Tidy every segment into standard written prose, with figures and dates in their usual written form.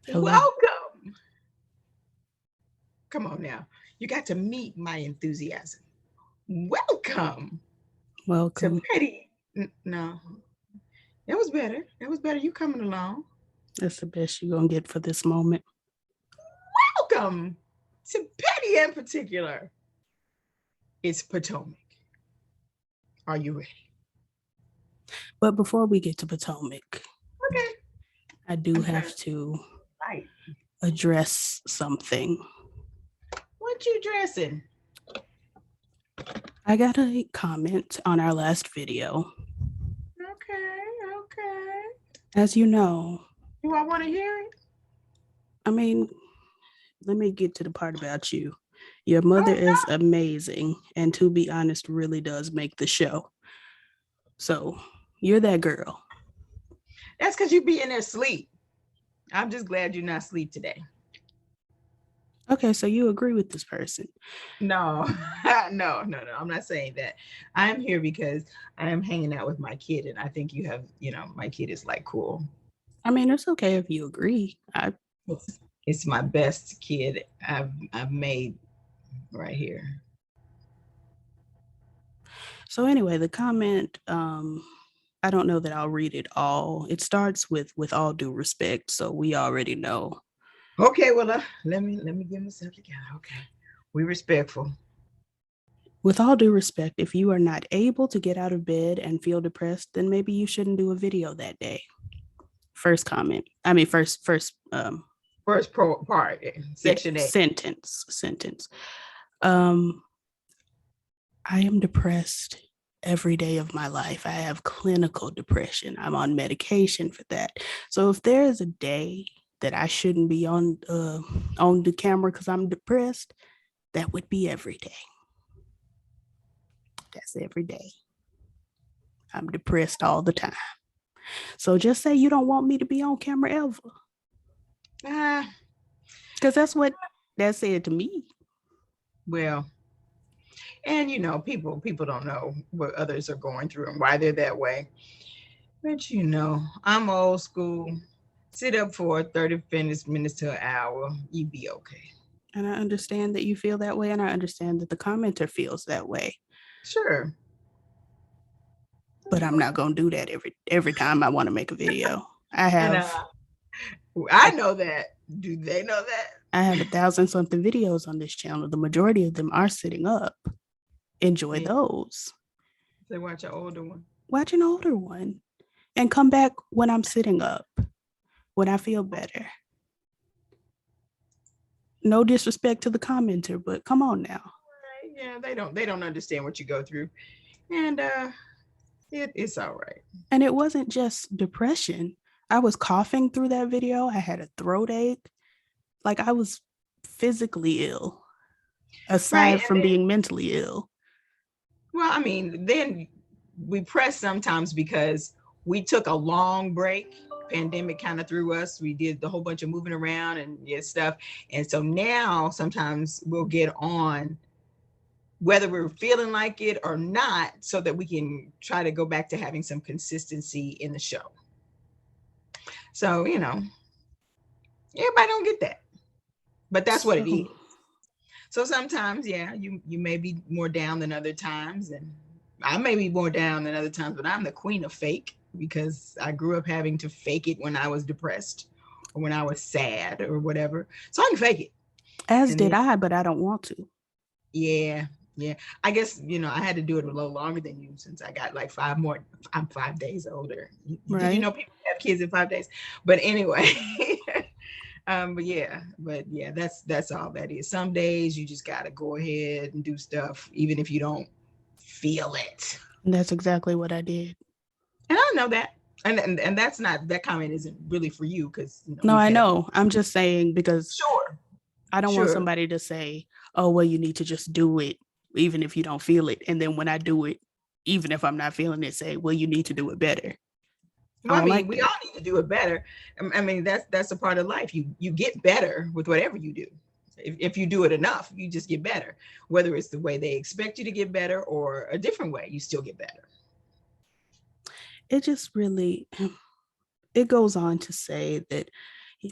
Hello. Welcome. Come on now. You got to meet my enthusiasm. Welcome to Welcome. Petty. No, that was better. That was better. You coming along. That's the best you're going to get for this moment. Welcome to Petty in particular. It's Potomac. Are you ready? But before we get to Potomac, Okay. I do I'm trying to have to fight. address something. What you dressing? I got a comment on our last video. Okay, okay. As you know, Do I want to hear it? I mean, let me get to the part about you. Your mother Oh is no. amazing, and to be honest, really does make the show. So you're that girl. That's because you be in there sleep. I'm just glad you're not asleep today. Okay, so you agree with this person. No, no. I'm not saying that. I'm here because I am hanging out with my kid, and I think you have, my kid is like cool. I mean, it's okay if you agree. It's my best kid I've made right here. So anyway, the comment, I don't know that I'll read it all. It starts with all due respect, so we already know. Okay, well, let me get myself together. Okay, we respectful. With all due respect, if you are not able to get out of bed and feel depressed, then maybe you shouldn't do a video that day. First comment. I mean, first First part, yeah, section A. sentence. Um, I am depressed every day of my life. I have clinical depression. I'm on medication for that. So if there is a day that I shouldn't be on the camera because I'm depressed, that would be every day. That's every day. I'm depressed all the time. So just say you don't want me to be on camera ever. Ah, Because that's what that said to me. well, and people don't know what others are going through and why they're that way. But I'm old school. Sit up for 30 minutes to an hour. You be okay. And I understand that you feel that way, and I understand that the commenter feels that way. Sure. But I'm not gonna do that every time I want to make a video. I And have I a know that. Do they know that? I have 1,000 something videos on this channel. The majority of them are sitting up. Enjoy Yeah. those. They watch an older one. Watch an older one and come back when I'm sitting up, when I feel better. No disrespect to the commenter, but come on now. Right. Yeah, they don't understand what you go through. And it's all right. And it wasn't just depression. I was coughing through that video. I had a throat ache. Like I was physically ill, Right. aside And from then, being mentally ill. well, I mean, then we press sometimes because we took a long break. Pandemic kind of threw us. We did the whole bunch of moving around and stuff. And so now sometimes we'll get on whether we're feeling like it or not, so that we can try to go back to having some consistency in the show. So, everybody don't get that, but that's what it is. So So sometimes, yeah, you may be more down than other times, and I may be more down than other times, but I'm the queen of fake because I grew up having to fake it when I was depressed or when I was sad or whatever. So I can fake it. as And then did I, but I don't want to. yeah, yeah. I guess I had to do it a little longer than you since I got like five more. I'm 5 days older. Did you Right? know people have kids in 5 days? But anyway, but yeah, that's all that is. Some days you just gotta go ahead and do stuff, even if you don't feel it. And that's exactly what I did. And I know that. And that's not, that comment isn't really for you because No, we've I had know. I'm just saying because sure, I don't want sure. somebody to say, oh, well, you need to just do it, even if you don't feel it. And then when I do it, even if I'm not feeling it, say, well, you need to do it better. I Well, I don't mean, like we all that. need to do it better. I mean, that's a part of life. You get better with whatever you do. If you do it enough, you just get better. Whether it's the way they expect you to get better or a different way, you still get better. It just really, it goes on to say that,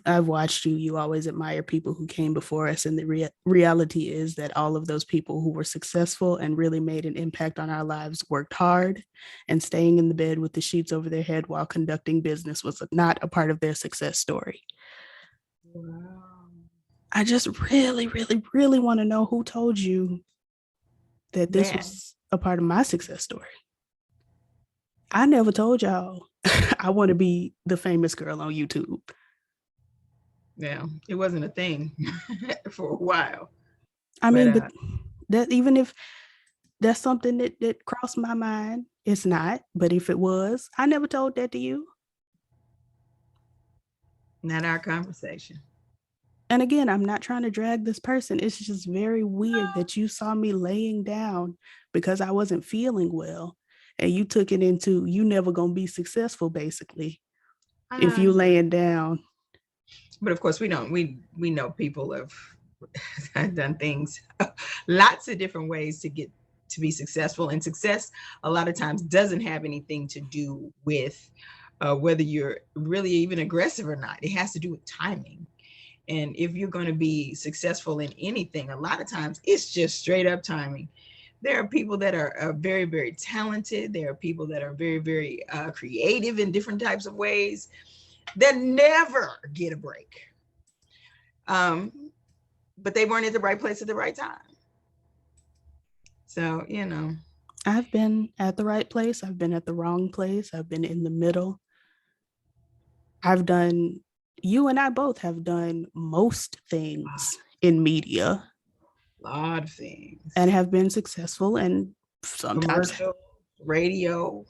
I've watched you. You always admire people who came before us. And the reality is that all of those people who were successful and really made an impact on our lives worked hard, and staying in the bed with the sheets over their head while conducting business was not a part of their success story. Wow. I just really, really, really want to know who told you that this Man, was a part of my success story. I never told y'all I want to be the famous girl on YouTube. yeah, it wasn't a thing for a while. I But mean, but that even if that's something that crossed my mind, it's not. But if it was, I never told that to you. not our conversation. And again, I'm not trying to drag this person. It's just very weird that you saw me laying down because I wasn't feeling well. And you took it into you never gonna be successful, basically, if Uh, you laying down. but of course, we know people have done things lots of different ways to get to be successful, and success a lot of times doesn't have anything to do with whether you're really even aggressive or not. It has to do with timing. And if you're going to be successful in anything, a lot of times it's just straight up timing. There are people that are very, very talented. There are people that are very, very creative in different types of ways that never get a break. But they weren't at the right place at the right time. So, I've been at the right place. I've been at the wrong place. I've been in the middle. I've done, you and I both have done most things in media a lot of things. and have been successful, and sometimes Commercial, radio,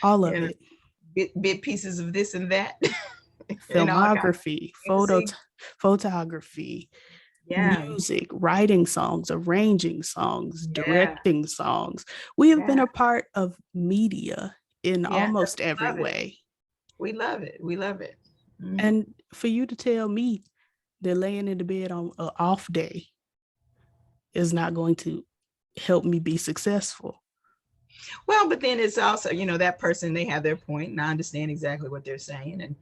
all you of know, it. bit pieces of this and that, and all kinds Filmography, of music. photography, Yeah, music, writing songs, arranging songs, yeah, directing songs. We have been yeah, a part of media in yeah. almost We every love it. way. We love it. We love it. Mm-hmm. And for you to tell me that laying in the bed on an off day is not going to help me be successful. Well, but then it's also, that person, they have their point, and I understand exactly what they're saying. And,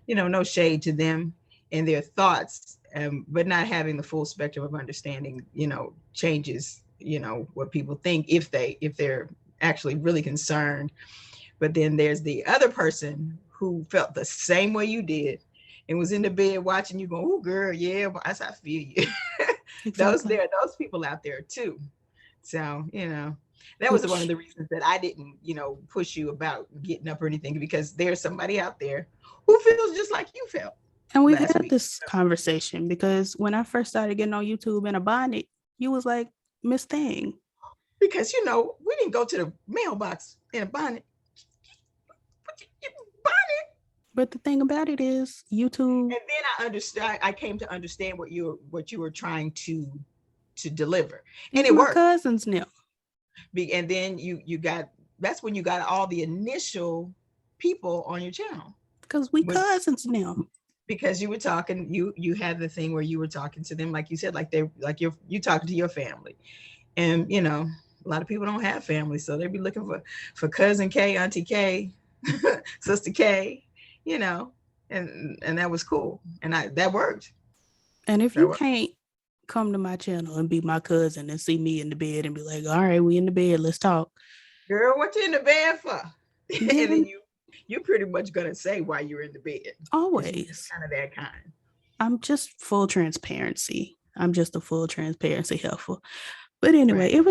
no shade to them and their thoughts, but not having the full spectrum of understanding, changes, what people think if they're actually really concerned. But then there's the other person who felt the same way you did and was in the bed watching you go, oh, girl, yeah, I feel you. Exactly. Those people out there too. So, that was one of Which, the reasons that I didn't, push you about getting up or anything, because there's somebody out there who feels just like you felt and we've last had week. this conversation because when I first started getting on YouTube in a bonnet, you was like, Miss Thing. Because, we didn't go to the mailbox in a bonnet. Bonnet. But the thing about it is, YouTube, And then I understood. I came to understand what you were trying to deliver, and these it my worked. cousins now And then you got that's when you got all the initial people on your channel, because we with cousins now. because you were talking, you had the thing where you were talking to them like you said, like you talking to your family. And a lot of people don't have family, so they'd be looking for cousin K, auntie K, sister K, you know and that was cool, and that worked. And if That you worked. can't come to my channel and be my cousin and see me in the bed and be like, all right, we in the bed, let's talk. Girl, what you in the bed for? And then Then you pretty much gonna say why you're in the bed, because you're always, kind of that kind. I'm just full transparency. I'm just a full transparency helpful. But anyway, Right.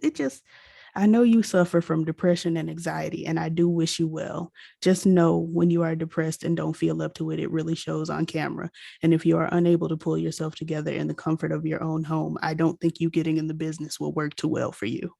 it just, I know you suffer from depression and anxiety, and I do wish you well. Just know when you are depressed and don't feel up to it, it really shows on camera. And if you are unable to pull yourself together in the comfort of your own home, I don't think you getting in the business will work too well for you.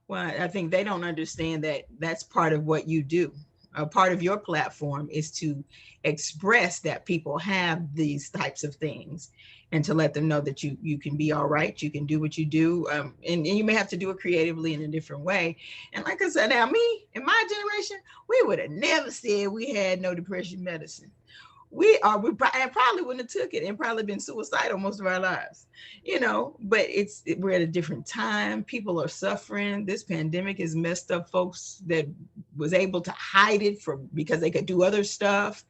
Well, I think they don't understand that that's part of what you do. A part of your platform is to express that people have these types of things, and to let them know that you can be all right, you can do what you do, and you may have to do it creatively in a different way. And like I said, now me in my generation, we would have never said we had no depression medicine. and probably wouldn't have took it and probably been suicidal most of our lives, but we're at a different time. People are suffering. This pandemic has messed up folks that was able to hide it because they could do other stuff.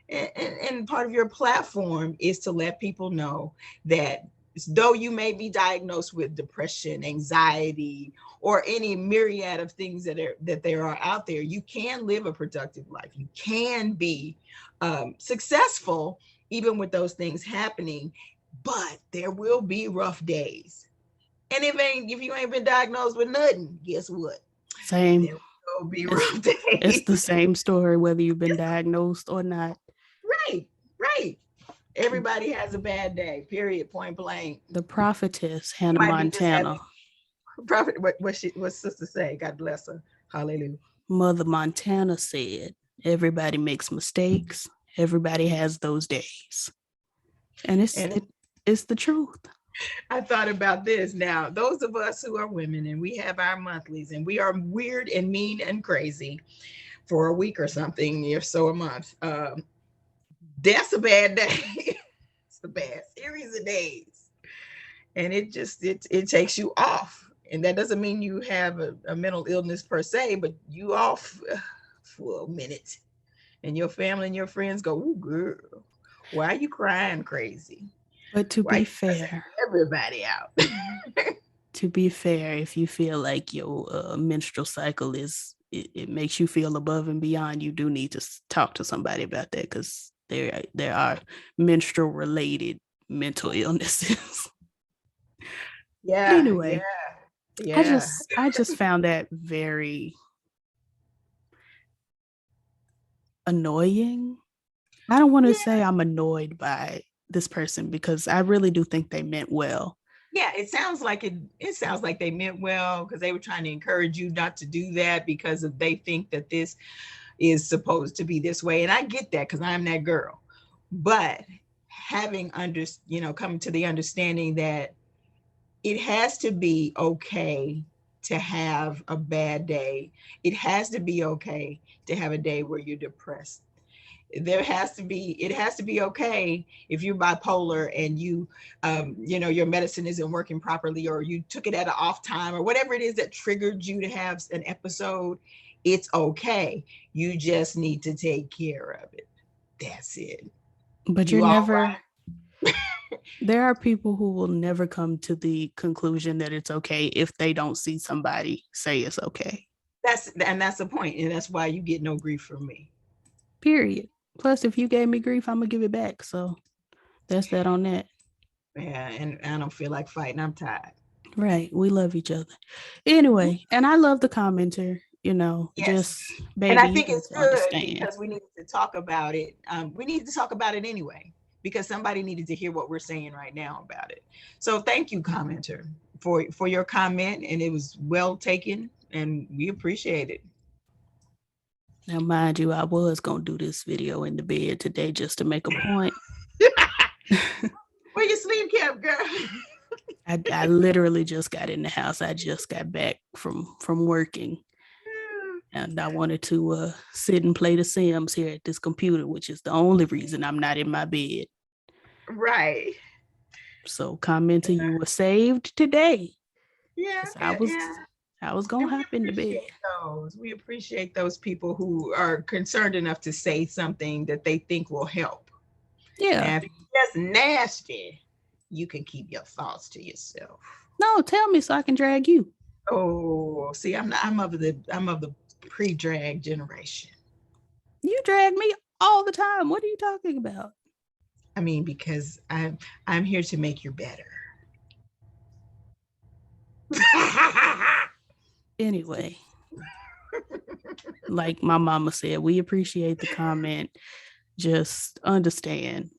And part of your platform is to let people know that though you may be diagnosed with depression, anxiety, or any myriad of things that there are out there, you can live a productive life. You can be successful even with those things happening, but there will be rough days. And if you ain't been diagnosed with nothing, guess what? Same. There will be rough days. It's the same story whether you've been diagnosed or not. Right, right. Everybody has a bad day, period, point blank. The prophetess, You Hannah might be just Montana. having prophet. What sister say? God bless her. Hallelujah. Mother Montana said, everybody makes mistakes. Everybody has those days. And And it's the truth. I thought about this. Now, those of us who are women and we have our monthlies and we are weird and mean and crazy for a week or something, or so a month, that's a bad day. It's a bad series of days. And it takes you off. And that doesn't mean you have a mental illness per se, but you off for a minute. And your family and your friends go, "Ooh, girl, why are you crying crazy? But to Why are be you fair, everybody out?" if you feel like your menstrual cycle it makes you feel above and beyond, you do need to talk to somebody about that, because there are menstrual related mental illnesses. Yeah, yeah, Anyway, yeah. I just found that very annoying. I don't want to Yeah. say I'm annoyed by this person, because I really do think they meant well. Yeah, it sounds like they meant well because they were trying to encourage you not to do that because they think that this is supposed to be this way. And I get that because I'm that girl. But having come to the understanding that it has to be okay to have a bad day. It has to be okay to have a day where you're depressed. It has to be okay if you're bipolar and your medicine isn't working properly, or you took it at an off time, or whatever it is that triggered you to have an episode. It's okay. You just need to take care of it. That's it. But You all there are people who will never come to the conclusion that it's okay if they don't see somebody say it's okay. that's the point, and that's why you get no grief from me. Period. Plus, if you gave me grief, I'm gonna give it back. So that's that on that. Yeah, and I don't feel like fighting. I'm tired. Right. We love each other. Anyway, and I love the commenter, Yes. just And I baby, you think need it's to good understand. because we needed to talk about it. We needed to talk about it anyway because somebody needed to hear what we're saying right now about it. So thank you, commenter, for your comment, and it was well taken, and we appreciate it. Now, mind you, I was gonna do this video in the bed today just to make a point. Where you sleep camp, girl? I literally just got in the house. I just got back from working, and I wanted to sit and play The Sims here at this computer, which is the only reason I'm not in my bed. Right. So, commenting, you were saved today, Yeah, because yeah, yeah. I was gonna And we hop in the bed. appreciate those. We appreciate those people who are concerned enough to say something that they think will help. Yeah. Now, if you're just nasty, you can keep your thoughts to yourself. No, tell me so I can drag you. Oh, see, I'm of the pre-drag generation. You drag me all the time. What are you talking about? I mean, because I'm here to make you better. Anyway, like my mama said, we appreciate the comment. Just understand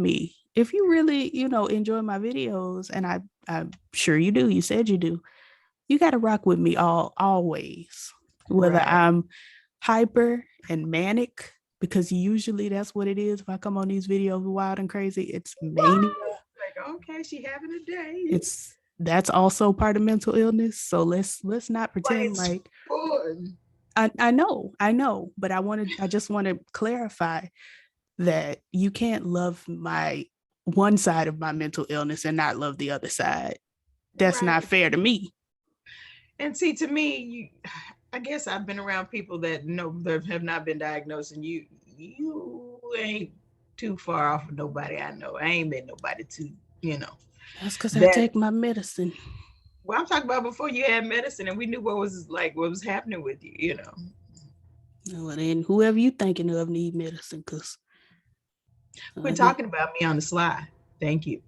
me. If you really, enjoy my videos, and I'm sure you do, you said you do, you got to rock with me always, whether Right. I'm hyper and manic, because usually that's what it is. If I come on these videos wild and crazy, it's mania. Like, okay, she having a day. It's That's also part of mental illness. So let's not But pretend it's like fun. I know, but I just want to clarify. that you can't love my one side of my mental illness and not love the other side. That's not Right. fair to me. And see, to me, I guess I've been around people that know that have not been diagnosed, and you ain't too far off of nobody I know. I ain't met nobody too, you know. That's because I That take my medicine. well, I'm talking about before you had medicine, and we knew what was happening with you, you know. Well, then whoever you thinking of need medicine, because Quit talking about me on the sly. Thank you.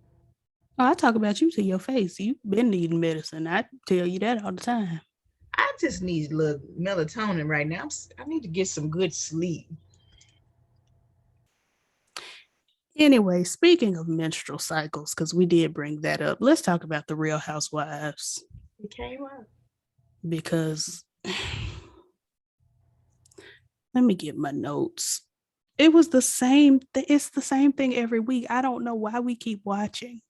I talk about you to your face. You've been needing medicine. I tell you that all the time. I just need a little melatonin right now. I need to get some good sleep. Anyway, speaking of menstrual cycles, because we did bring that up, let's talk about the Real Housewives. It came up. Because let me get my notes. It was the same. It's the same thing every week. I don't know why we keep watching.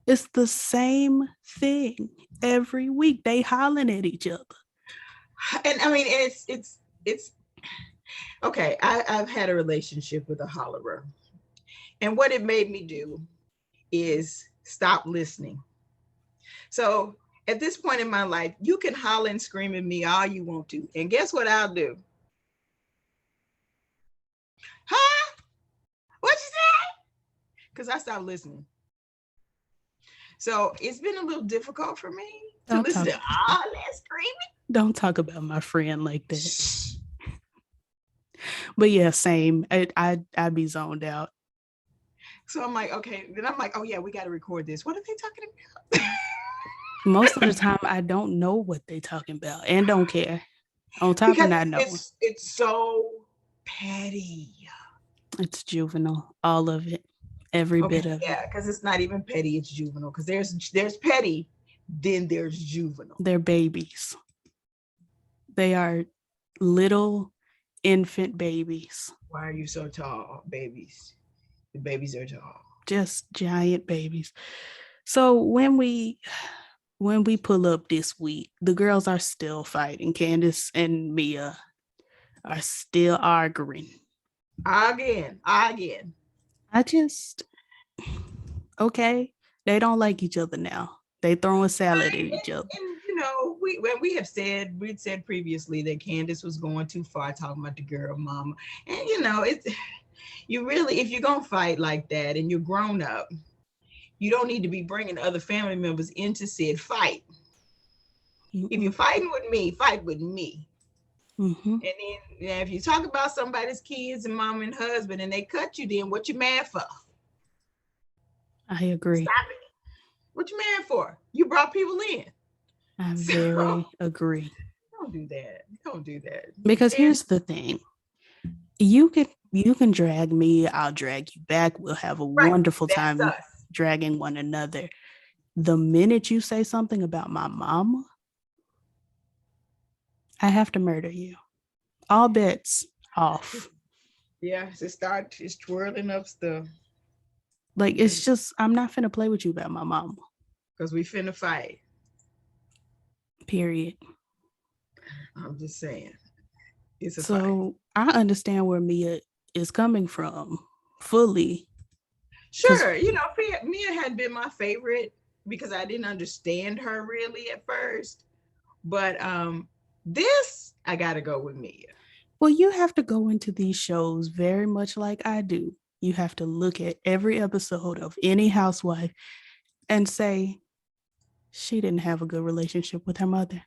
It's the same thing every week. They hollering at each other. And I mean, it's okay. I've had a relationship with a hollerer, and what it made me do is stop listening. So at this point in my life, you can holler and scream at me all you want to, and guess what I'll do? Huh? What you say? Because I stopped listening. So it's been a little difficult for me to listen to all that screaming. Don't talk about my friend like that. But yeah, same. I'd be zoned out. So I'm like, okay. Then I'm like, oh yeah, we got to record this. What are they talking about? Most of the time, I don't know what they're talking about and don't care. On top Because of not knowing, it's so petty. it's juvenile, all of it, every Okay, bit of yeah, it. because it's not even petty, it's juvenile. Because there's petty, then there's juvenile. They're babies. They are little infant babies, Why are you so tall, babies? The babies are tall. just giant babies. So when we pull up this week, the girls are still fighting. Candace and Mia are still arguing. Again. I just okay. They don't like each other now. They throwing salad at each other. And you know, we'd said previously that Candace was going too far talking about the girl mama. And you know, it's you really, if you're gonna fight like that and you're grown up, you don't need to be bringing other family members into said fight. If you're fighting with me, fight with me. Mm-hmm. And then if you talk about somebody's kids and mom and husband and they cut you, then what you mad for? I agree. Stop it. What you mad for? You brought people in. I very agree. Don't do that. Don't do that. Because here's the thing. You can drag me, I'll drag you back. We'll have a wonderful time dragging one another. The minute you say something about my mama, I have to murder you. All bets off. Yeah, it's twirling up stuff. Like it's just I'm not finna play with you about my mama. Because we finna fight. Period. I'm just saying. It's a fight. I understand where Mia is coming from fully. Sure, you know, Mia had been my favorite because I didn't understand her really at first. But this I gotta go with Mia. Well, you have to go into these shows very much like I do. You have to look at every episode of any housewife and say, she didn't have a good relationship with her mother.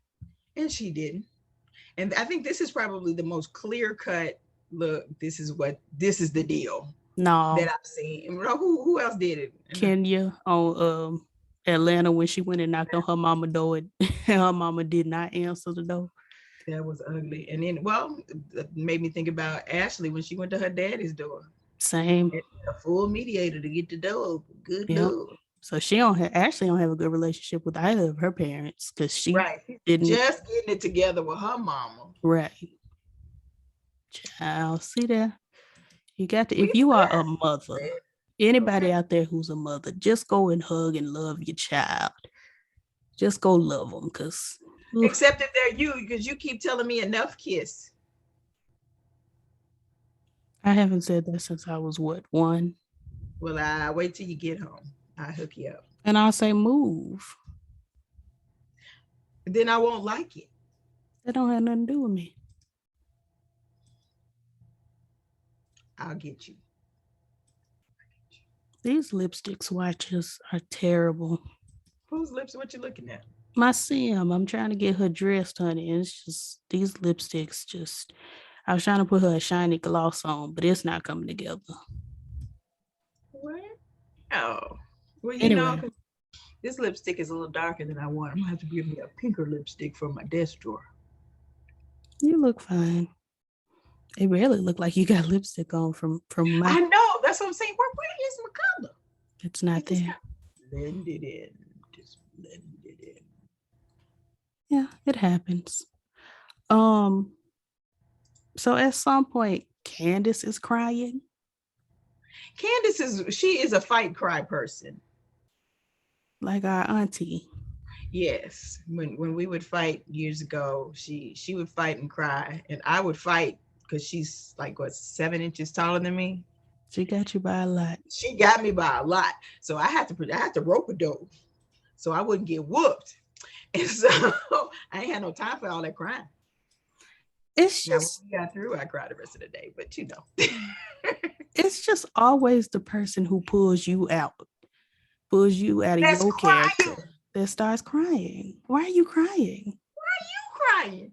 And she didn't. And I think this is probably the most clear-cut look. This is the deal. No. That I've seen. Who else did it? Kenya on Atlanta when she went and knocked on her mama door and her mama did not answer the door. That was ugly. And then, well, it made me think about Ashley when she went to her daddy's door. Same. A full mediator to get the door open. Good Lord. So Ashley don't have a good relationship with either of her parents because she didn't just getting it together with her mama. Right. Child, see there. You got to, if you are a mother, anybody out there who's a mother, just go and hug and love your child. Just go love them, because except if they're you, because you keep telling me enough kiss. I haven't said that since I was what, one? Well, I wait till you get home. I hook you up. And I'll say move. Then I won't like it. That don't have nothing to do with me. I'll get you. These lipstick swatches are terrible. Whose lips? What you looking at? My Sim, I'm trying to get her dressed, honey. And it's just these lipsticks just I was trying to put her a shiny gloss on, but it's not coming together. What? Oh, well, Anyway, this lipstick is a little darker than I want. I'm gonna have to give me a pinker lipstick from my desk drawer. you look fine. It really look like you got lipstick on from my I know. That's what I'm saying. Where is my color? it's not It just there. got blended in. Just blended in. Yeah, it happens. Um, so at some point, Candace is crying. Candace she is a fight cry person. Like our auntie. Yes. When we would fight years ago, she would fight and cry, and I would fight because she's like what 7 inches taller than me. She got you by a lot. She got me by a lot, so I had to rope a dope so I wouldn't get whooped, and so I ain't had no time for all that crying. It's Now when just we got through, I cried the rest of the day, but it's just always the person who pulls you out of that's your crying. character that starts crying. Why are you crying? Crying.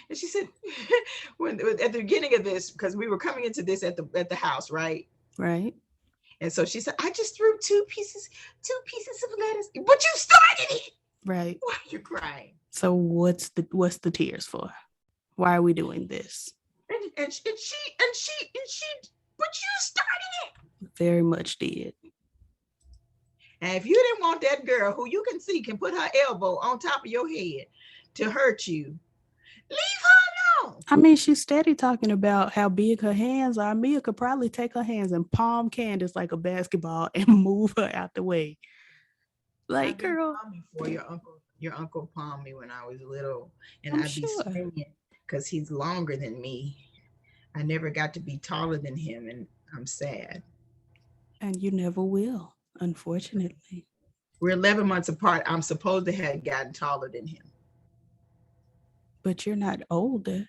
And she said, when at the beginning of this, because we were coming into this at the house, right? Right? And so she said, I just threw two pieces of lettuce, but you started it. Right. Why are you crying? So what's the tears for? Why are we doing this? And she, but you started it. Very much did. And if you didn't want that girl who you can see can put her elbow on top of your head to hurt you, leave her alone. I mean, she's steady talking about how big her hands are. Mia could probably take her hands and palm Candace like a basketball and move her out the way. Like, I've been girl, palming for your uncle. Your uncle palmed me when I was little, and I'm I'd be sure. swinging because he's longer than me. I never got to be taller than him, and I'm sad. And you never will, unfortunately. We're 11 months apart. I'm supposed to have gotten taller than him. But you're not older.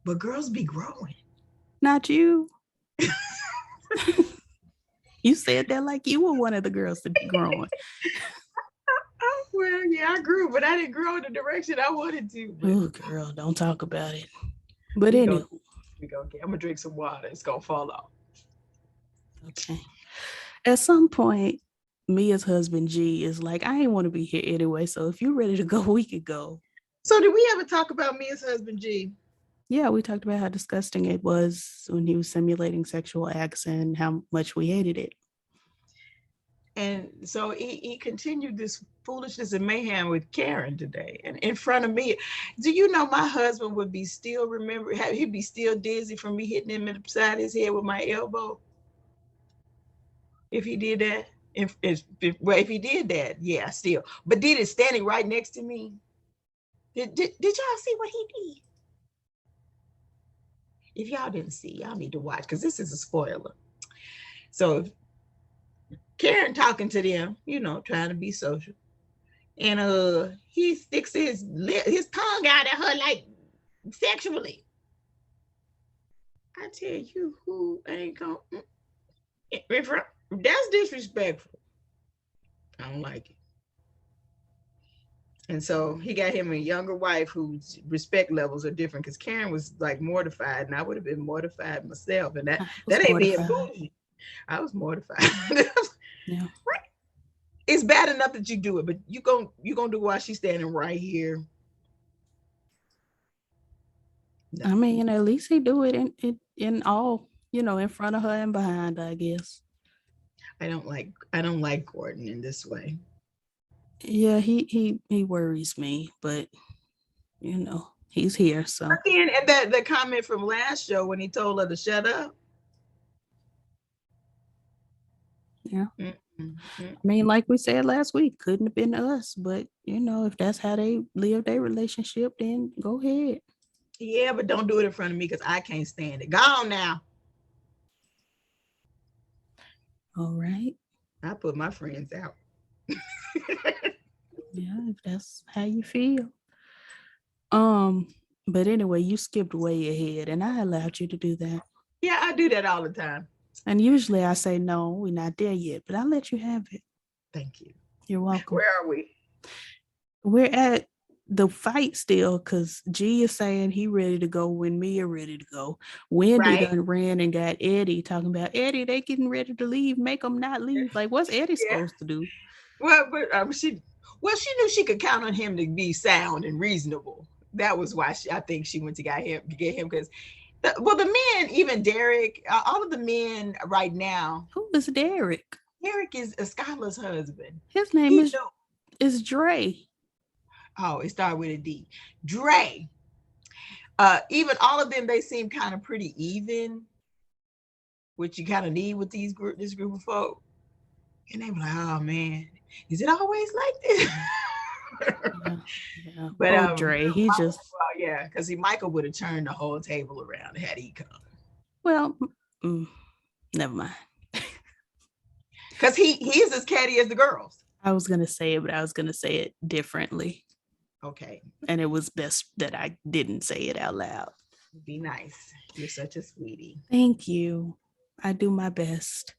But girls be growing. Not you. You said that like you were one of the girls to be growing. Oh, well, yeah, I grew, but I didn't grow in the direction I wanted to. Oh, girl, don't talk about it. But anyway. I'm going to drink some water. It's going to fall off. Okay. At some point, Mia's husband, G, is like, I ain't want to be here anyway. So if you're ready to go, we could go. So did we ever talk about Mia's husband, G? Yeah, we talked about how disgusting it was when he was simulating sexual acts and how much we hated it. And so he continued this foolishness and mayhem with Karen today and in front of me. Do you know my husband would be still he'd be still dizzy from me hitting him upside his head with my elbow? If he did that? If he did that, yeah, still. But did it standing right next to me? Did y'all see what he did? If y'all didn't see, y'all need to watch because this is a spoiler. So Karen talking to them, trying to be social, and he sticks his tongue out at her like sexually. I tell you, who ain't gonna? That's disrespectful. I don't like it. And so he got him a younger wife whose respect levels are different because Karen was like mortified, and I would have been mortified myself. And that ain't being bougie. I was mortified. Yeah. It's bad enough that you do it, but you gonna do while she's standing right here. No. I mean, at least he do it in all, in front of her and behind her, I guess. I don't like Gordon in this way. Yeah, he worries me, but he's here. So and that the comment from last show when he told her to shut up. Yeah. Mm-hmm. I mean, like we said last week, couldn't have been us, but if that's how they live their relationship, then go ahead. Yeah, but don't do it in front of me because I can't stand it. Go on now. All right. I put my friends out. Yeah, if that's how you feel. Um, but anyway, you skipped way ahead and I allowed you to do that. Yeah, I do that all the time. And usually I say, no, we're not there yet, but I'll let you have it. Thank you. You're welcome. Where are we? We're at the fight still because G is saying he ready to go when Mia ready to go. Wendy Right. done ran and got Eddie talking about Eddie, they getting ready to leave. Make them not leave. Like, what's Eddie Yeah. supposed to do? Well, but she knew she could count on him to be sound and reasonable. That was why I think she went to get him because the men, even Derek, all of the men right now. Who is Derek? Derek is Skylar's husband. His name is Dre. Oh, it started with a D. Dre. Even all of them, they seem kind of pretty even, which you kind of need with this group of folk. And they were like, "Oh man, is it always like this?" Yeah. But Dre, he Michael, just yeah, because Michael would have turned the whole table around had he come. well, never mind. Because he's as catty as the girls. I was gonna say it, but I was gonna say it differently. Okay. And it was best that I didn't say it out loud. Be nice. You're such a sweetie. Thank you. I do my best.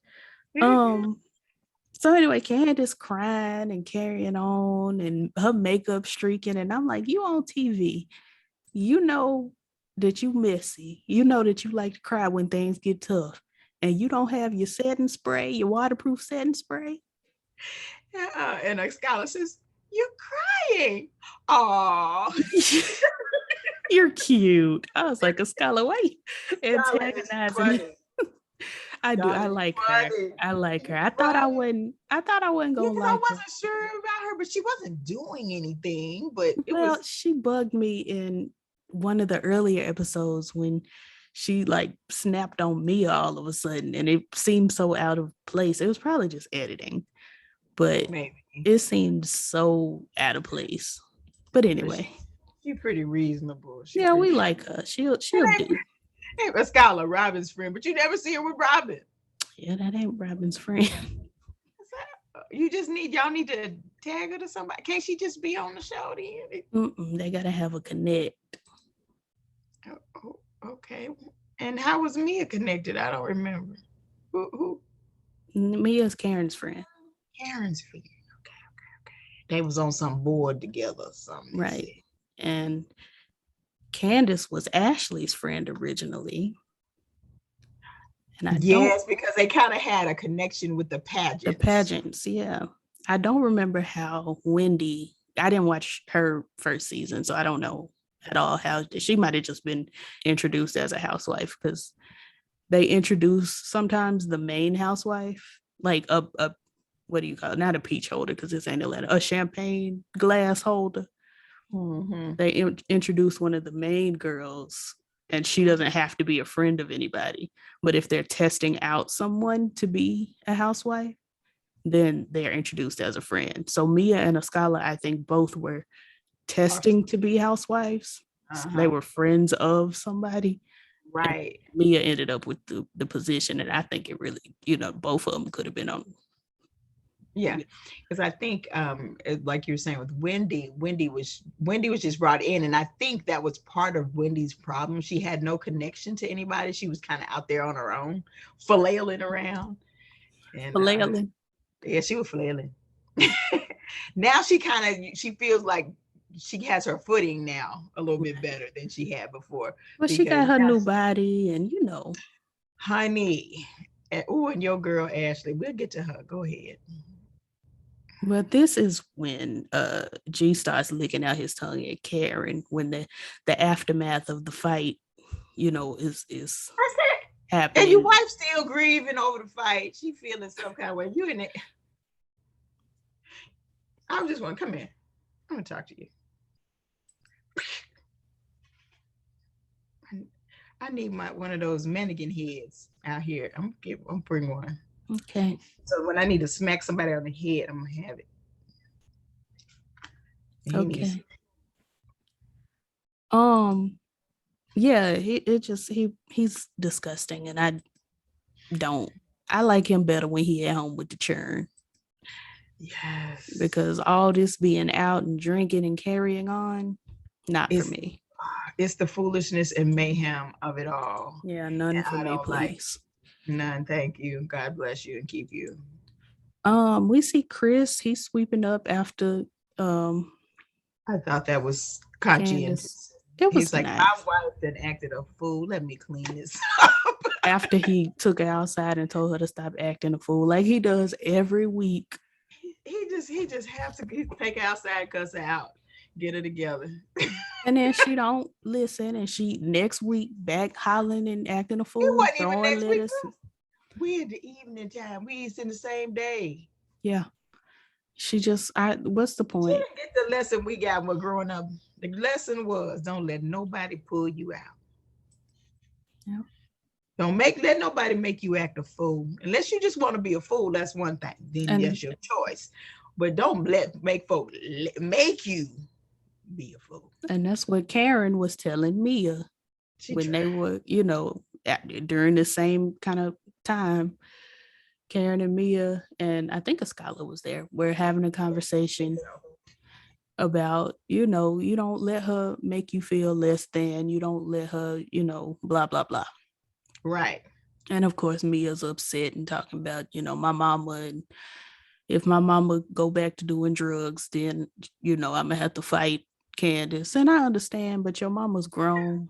So anyway, Candace crying and carrying on and her makeup streaking. And I'm like, you on TV. You know that you messy. You know that you like to cry when things get tough. And you don't have your setting spray, your waterproof setting spray. And Skylar says, "You're crying." Oh, you're cute. I was like, Skylar, wait. Antagonizing. I do. I like her. I like her. I thought I wasn't gonna like her. I wasn't sure about her, but she wasn't doing anything. But she bugged me in one of the earlier episodes when she like snapped on Mia all of a sudden, and it seemed so out of place. It was probably just editing, but maybe it seemed so out of place. But anyway, she's pretty reasonable. We like her. She'll do. Hey, Skylar, Robin's friend, but you never see her with Robin. Yeah, that ain't Robin's friend. Y'all need to tag her to somebody. Can't she just be on the show then? They gotta have a connect. Oh, okay. And how was Mia connected? I don't remember. Who? Mia's Karen's friend. Karen's friend. Okay. They was on some board together or something. Right. And Candace was Ashley's friend originally. And because they kind of had a connection with the pageants. The pageants, yeah. I don't remember how Wendy, I didn't watch her first season, so I don't know at all how she might have just been introduced as a housewife because they introduce sometimes the main housewife, like a what do you call it? Not a peach holder because this ain't Atlanta, a champagne glass holder. Mm-hmm. They introduce one of the main girls and she doesn't have to be a friend of anybody. But if they're testing out someone to be a housewife, then they're introduced as a friend. So Mia and Skylar, I think both were testing to be housewives. So they were friends of somebody. Right. And Mia ended up with the position. And I think it really, both of them could have been on. Yeah, because I think, like you were saying with Wendy was just brought in, and I think that was part of Wendy's problem. She had no connection to anybody. She was kind of out there on her own, flailing around. And flailing. Yeah, she was flailing. Now she feels like she has her footing now a little bit better than she had before. Well, she got her new body, and honey, and your girl Ashley. We'll get to her. Go ahead. Well, this is when G starts licking out his tongue at Karen when the aftermath of the fight, is happening. And your wife still grieving over the fight. She feeling some kind of way. You in it. I just want to come in. I'm gonna talk to you. I need one of those mannequin heads out here. I'm bring one. Okay. So when I need to smack somebody on the head, I'm gonna have it. Okay. Yeah, he's disgusting, and I like him better when he at home with the churn, Yes. because all this being out and drinking and carrying on, not for It's me. it's the foolishness and mayhem of it all. Yeah, none And for I me, don't like please. none. Thank you. God bless you and keep you. We see Chris, he's sweeping up after um I thought that was Candace. conscientious. It He's was like, my nice. wife then acted a fool. Let me clean this up. After he took her outside and told her to stop acting a fool, like he does every week. He just has to take her outside, cuss her out, get her together. And then she don't listen, and she next week back hollering and acting a It fool, wasn't even throwing next week. letters. We in the evening time. We in the same day. Yeah. She just what's the She point? didn't get the lesson we got when growing up. The lesson was don't let nobody pull you out. Yeah. Don't let nobody make you act a fool. Unless you just want to be a fool, that's one thing. Then And that's your choice. But don't make folk make you be a fool. and that's what Karen was telling Mia She when tried. they were, during the same kind of time. Karen and Mia, and I think a scholar was there. We're having a conversation about, you don't let her make you feel less than, you don't let her, blah, blah, blah. Right. And of course, Mia's upset and talking about, my mama. And if my mama go back to doing drugs, then, I'm going to have to fight Candace. And I understand, but your mama's grown.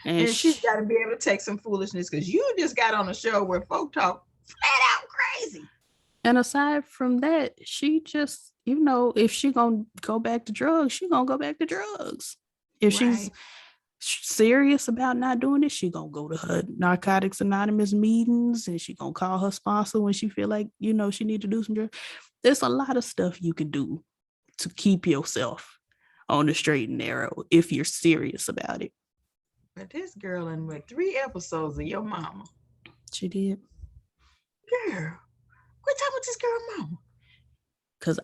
And And she's got to be able to take some foolishness because you just got on a show where folk talk flat out crazy. and aside from that, she just, if she gonna go back to drugs, she gonna go back to drugs. If she's Right. serious about not doing it, she gonna go to her Narcotics Anonymous meetings, and she gonna call her sponsor when she feel like, she need to do some drugs. There's a lot of stuff you can do to keep yourself on the straight and narrow if you're serious about it. But this girl in with 3 episodes of your mama. She did. Girl, quit talking about this girl mama. Cause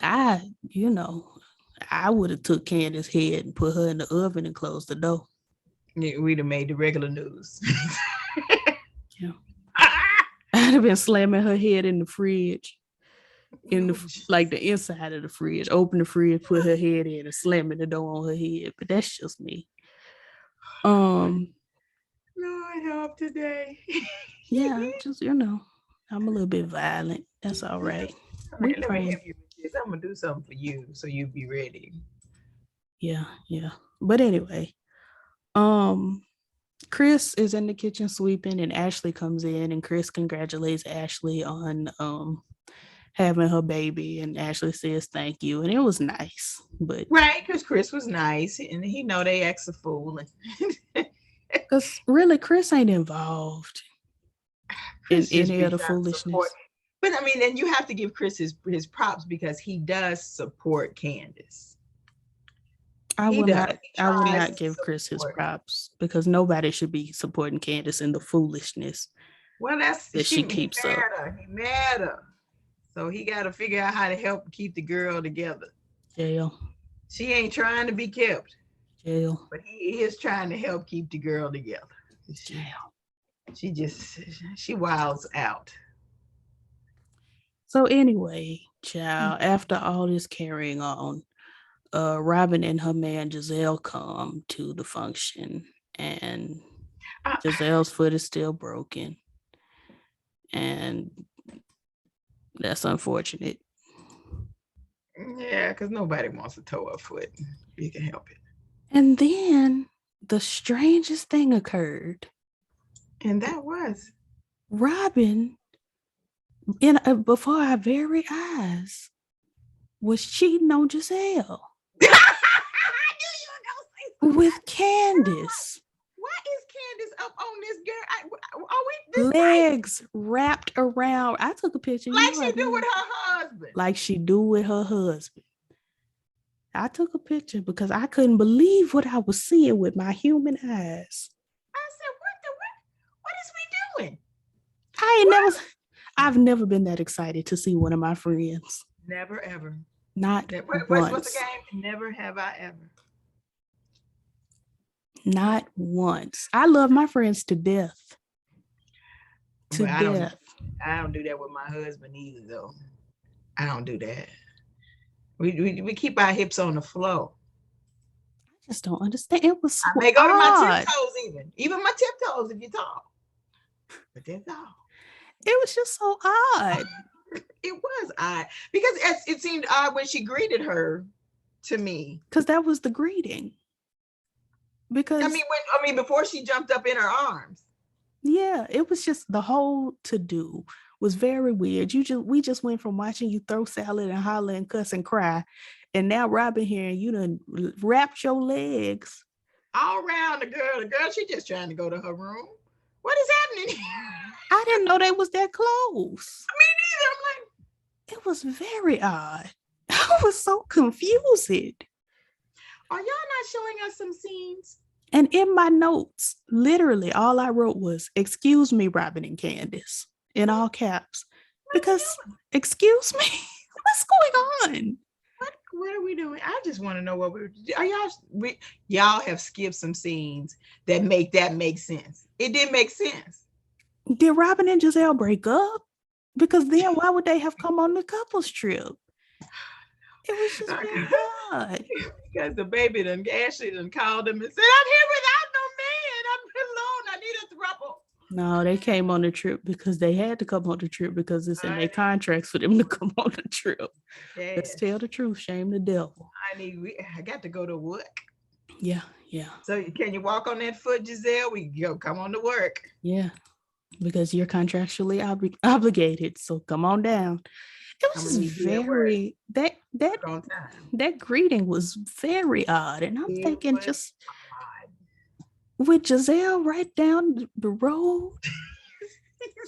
I would have took Candace's head and put her in the oven and closed the door. Yeah, we'd have made the regular news. Yeah. I'd have been slamming her head in the fridge, like the inside of the fridge. Open the fridge, put her head in, and slamming the door on her head. But that's just me. Lord help today. Yeah, just I'm a little bit violent. That's all right. We Let me pray. help you with this. I'm gonna do something for you so you be ready. Yeah, yeah. But anyway, um, Chris is in the kitchen sweeping, and Ashley comes in, and Chris congratulates Ashley on having her baby, and Ashley says thank you, and it was nice. But Right, because Chris was nice and he know they act a fool. because really, Chris ain't involved in Chris just any be of the trying to support. foolishness. But I mean, and you have to give Chris his props because he does support Candace. I He will does. not. He I will tries not to give Chris his support. props, because nobody should be supporting Candace in the foolishness Well, that's that she. she He keeps mad up. her. He mad her. So he got to figure out how to help keep the girl together. Jail, She ain't trying to be kept, jail, but he is trying to help keep the girl together. jail. She just she wilds out. So anyway, child, after all this carrying on, Robin and her man Giselle come to the function, and Uh, Giselle's foot is still broken, and that's unfortunate. yeah, because nobody wants to toe her foot. You can help it. And then the strangest thing occurred. And that was. Robin, before our very eyes, was cheating on Giselle I knew you were gonna say something. with Candace. Why is Candace up on this girl? Are we this tight? Legs wrapped around. I took a picture. Like she I do with did. her husband. Like she do with her husband. I took a picture because I couldn't believe what I was seeing with my human eyes. I said, what is we doing? I ain't What? never I've never been that excited to see one of my friends. Never ever. Not What's the once. game? Never have I ever. Not once. I love my friends to death. To But death. I don't do that with my husband either, though. I don't do that. We keep our hips on the floor. I just don't understand. It was I so may go to my odd. tiptoes, even my tiptoes if you talk. But that's all. It was just so odd. It was odd because it seemed odd when she greeted her to me. Because that was the greeting. Because I mean, before she jumped up in her arms. yeah, it was just the whole to do was very weird. We just went from watching you throw salad and holler and cuss and cry, and now Robin here and you done wrapped your legs all around the girl. The girl, she just trying to go to her room. What is happening here? I didn't know they was that close. Me neither. I'm like, it was very odd. I was so confused. Are y'all not showing us some scenes? And in my notes, literally all I wrote was, excuse me, Robin and Candace, in all caps. Because, excuse me, what's going on? What are we doing? I just want to know what y'all have skipped some scenes that make sense. It didn't make sense. Did Robin and Giselle break up? Because then why would they have come on the couples trip? It was just very odd. Because the baby Ashley called him and said, I'm here without no man. I'm alone. I need a throuple. No, they came on the trip because they had to come on the trip because it's in their contracts for them to come on the trip. Yes. Let's tell the truth, shame the devil. I got to go to work. Yeah. So can you walk on that foot, Giselle? We go come on to work. Yeah, because you're contractually obligated. So come on down. It was just very that greeting was very odd, and I'm thinking just odd. With Giselle right down the road,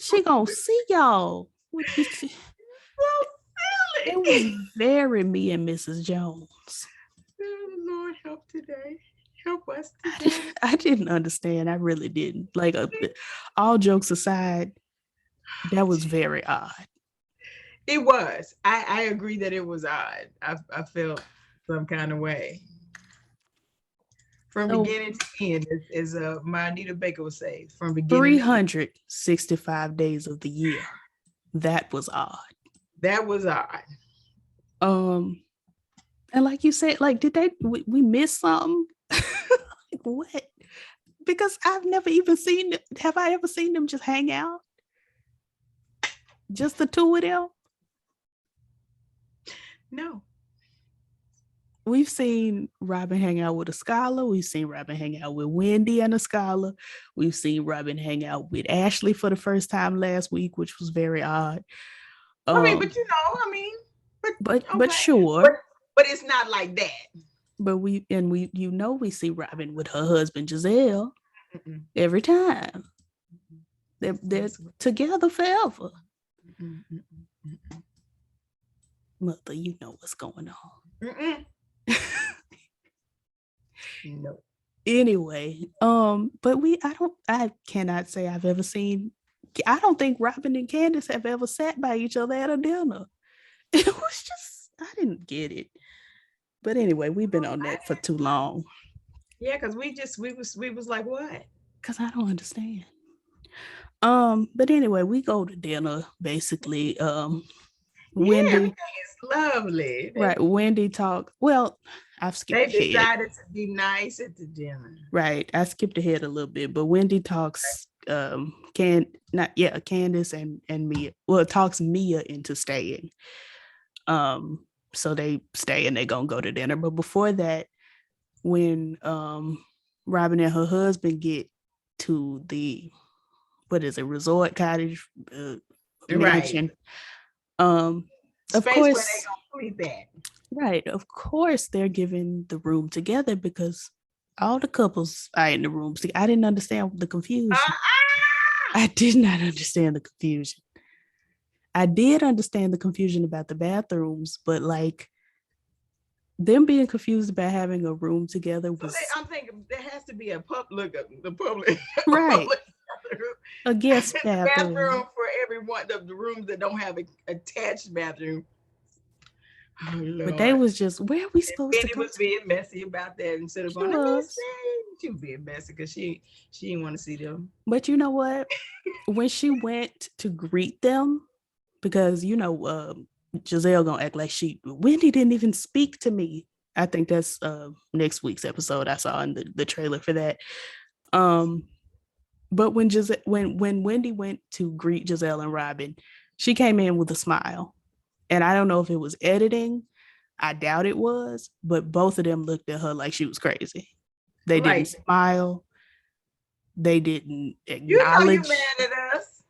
she gonna see y'all. So silly. It was very me and Mrs. Jones. Oh, Lord, help today. Help us today. I didn't understand. I really didn't. Like, all jokes aside, that was very odd. It was. I agree that it was odd. I felt some kind of way. From beginning to end, as my Anita Baker would say, from beginning 365 days of the year. That was odd. That was odd. And like you said, like, did we miss something? Like, what? Because I've never even seen them. Have I ever seen them just hang out? Just the two of them? No. We've seen Robin hang out with a scholar. We've seen Robin hang out with Wendy and a scholar. We've seen Robin hang out with Ashley for the first time last week, which was very odd. But sure. But it's not like that. But we see Robin with her husband Giselle every time. They're together forever. Mother, you know what's going on. No. Anyway, but I cannot say I've ever seen. I don't think Robin and Candace have ever sat by each other at a dinner. It was just, I didn't get it. But anyway, we've been on that for too long. Yeah, because we was like, what? Because I don't understand. But anyway, we go to dinner basically. Wendy, everything is lovely. Right, Wendy talked. Well, I've skipped ahead. They decided to be nice at the dinner. Right, I skipped ahead a little bit, but Wendy talks Candace and Mia. Well, talks Mia into staying. So they stay and they're gonna go to dinner. But before that, when Robin and her husband get to the resort cottage mansion. Of course, where they gonna sleep at. Right, of course they're giving the room together because all the couples are in the rooms. I didn't understand the confusion. I did not understand the confusion. I did understand the confusion about the bathrooms, but like them being confused about having a room together was. I'm thinking there has to be the public, right? A guest bathroom for everyone. The rooms that don't have an attached bathroom. Oh But they Lord. was just, where are we And supposed to Benny come was to? being messy about that instead of She going, let me was. see. She was being messy because she didn't want to see them. But you know what? When she went to greet them, because Giselle gonna act like Wendy didn't even speak to me. I think that's next week's episode. I saw in the trailer for that. Um, but when Wendy went to greet Giselle and Robin, she came in with a smile. And I don't know if it was editing. I doubt it was, but both of them looked at her like she was crazy. They didn't Like, smile. They didn't you know you acknowledge. mad at us.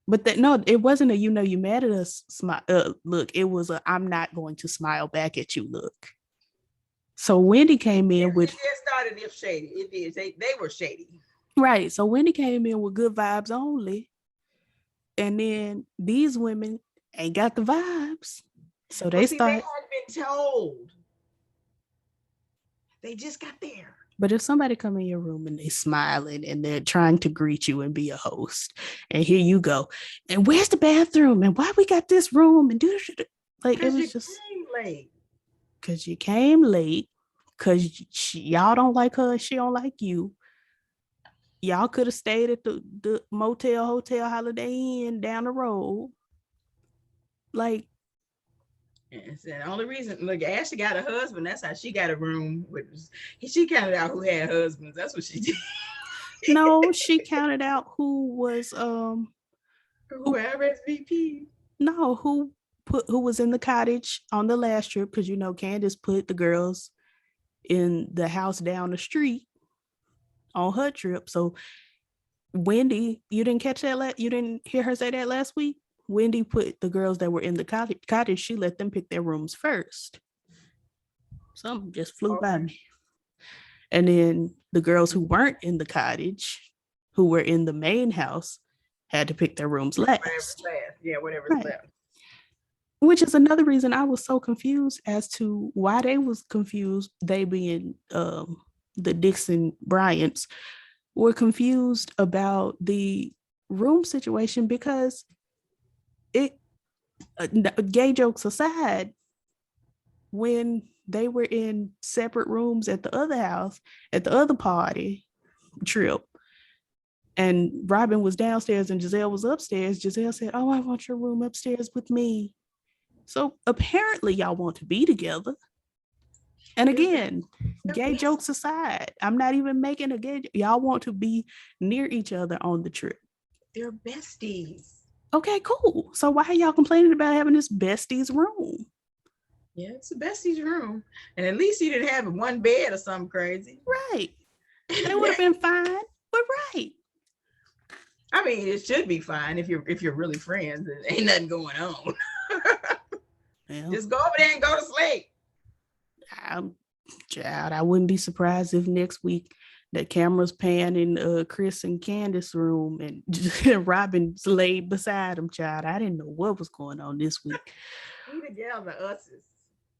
But that no, it wasn't a you mad at us smile. Look, it was a I'm not going to smile back at you look. So Wendy came in It with did started if shady. It did. They were shady. right. So Wendy came in with good vibes only, and then these women ain't got the vibes. So Well, they see, they start. hadn't been told. They just got there. But if somebody come in your room and they smiling and they're trying to greet you and be a host, and here you go, and where's the bathroom and why we got this room and do like it Because you was just came late. because you came late, because y'all don't like her and she don't like you. Y'all could have stayed at the motel, hotel, Holiday Inn down the road. Like, Yes, and the only reason, look, Ashley got a husband. That's how she got a room. She counted out who had husbands. That's what she did. no, she counted out who was who Whoever SVP. no who was in the cottage on the last trip, because Candace put the girls in the house down the street on her trip. So Wendy, you didn't catch that? You didn't hear her say that last week? Wendy put the girls that were in the cottage, she let them pick their rooms first. Something just flew by Okay. me. And then the girls who weren't in the cottage, who were in the main house, had to pick their rooms Whatever's last. left. Yeah, whatever's Right. left. Which is another reason I was so confused as to why they was confused, they being the Dixon Bryants were confused about the room situation, because it gay jokes aside, when they were in separate rooms at the other house, at the other party trip, and Robin was downstairs and Giselle was upstairs, Giselle said, "Oh, I want your room upstairs with me." So apparently y'all want to be together. And again, gay jokes aside, I'm not even making a gay. Y'all want to be near each other on the trip. They're besties. Okay, cool. So why are y'all complaining about having this besties room? Yeah, it's the besties room. And at least you didn't have one bed or something crazy. Right. They would have been fine, but right. I mean, it should be fine if you're really friends and ain't nothing going on. Well, Just go over there and go to sleep. I wouldn't be surprised if next week the cameras pan in Chris and Candace room and Robin's laid beside him, child. I didn't know what was going on this week. We together, us.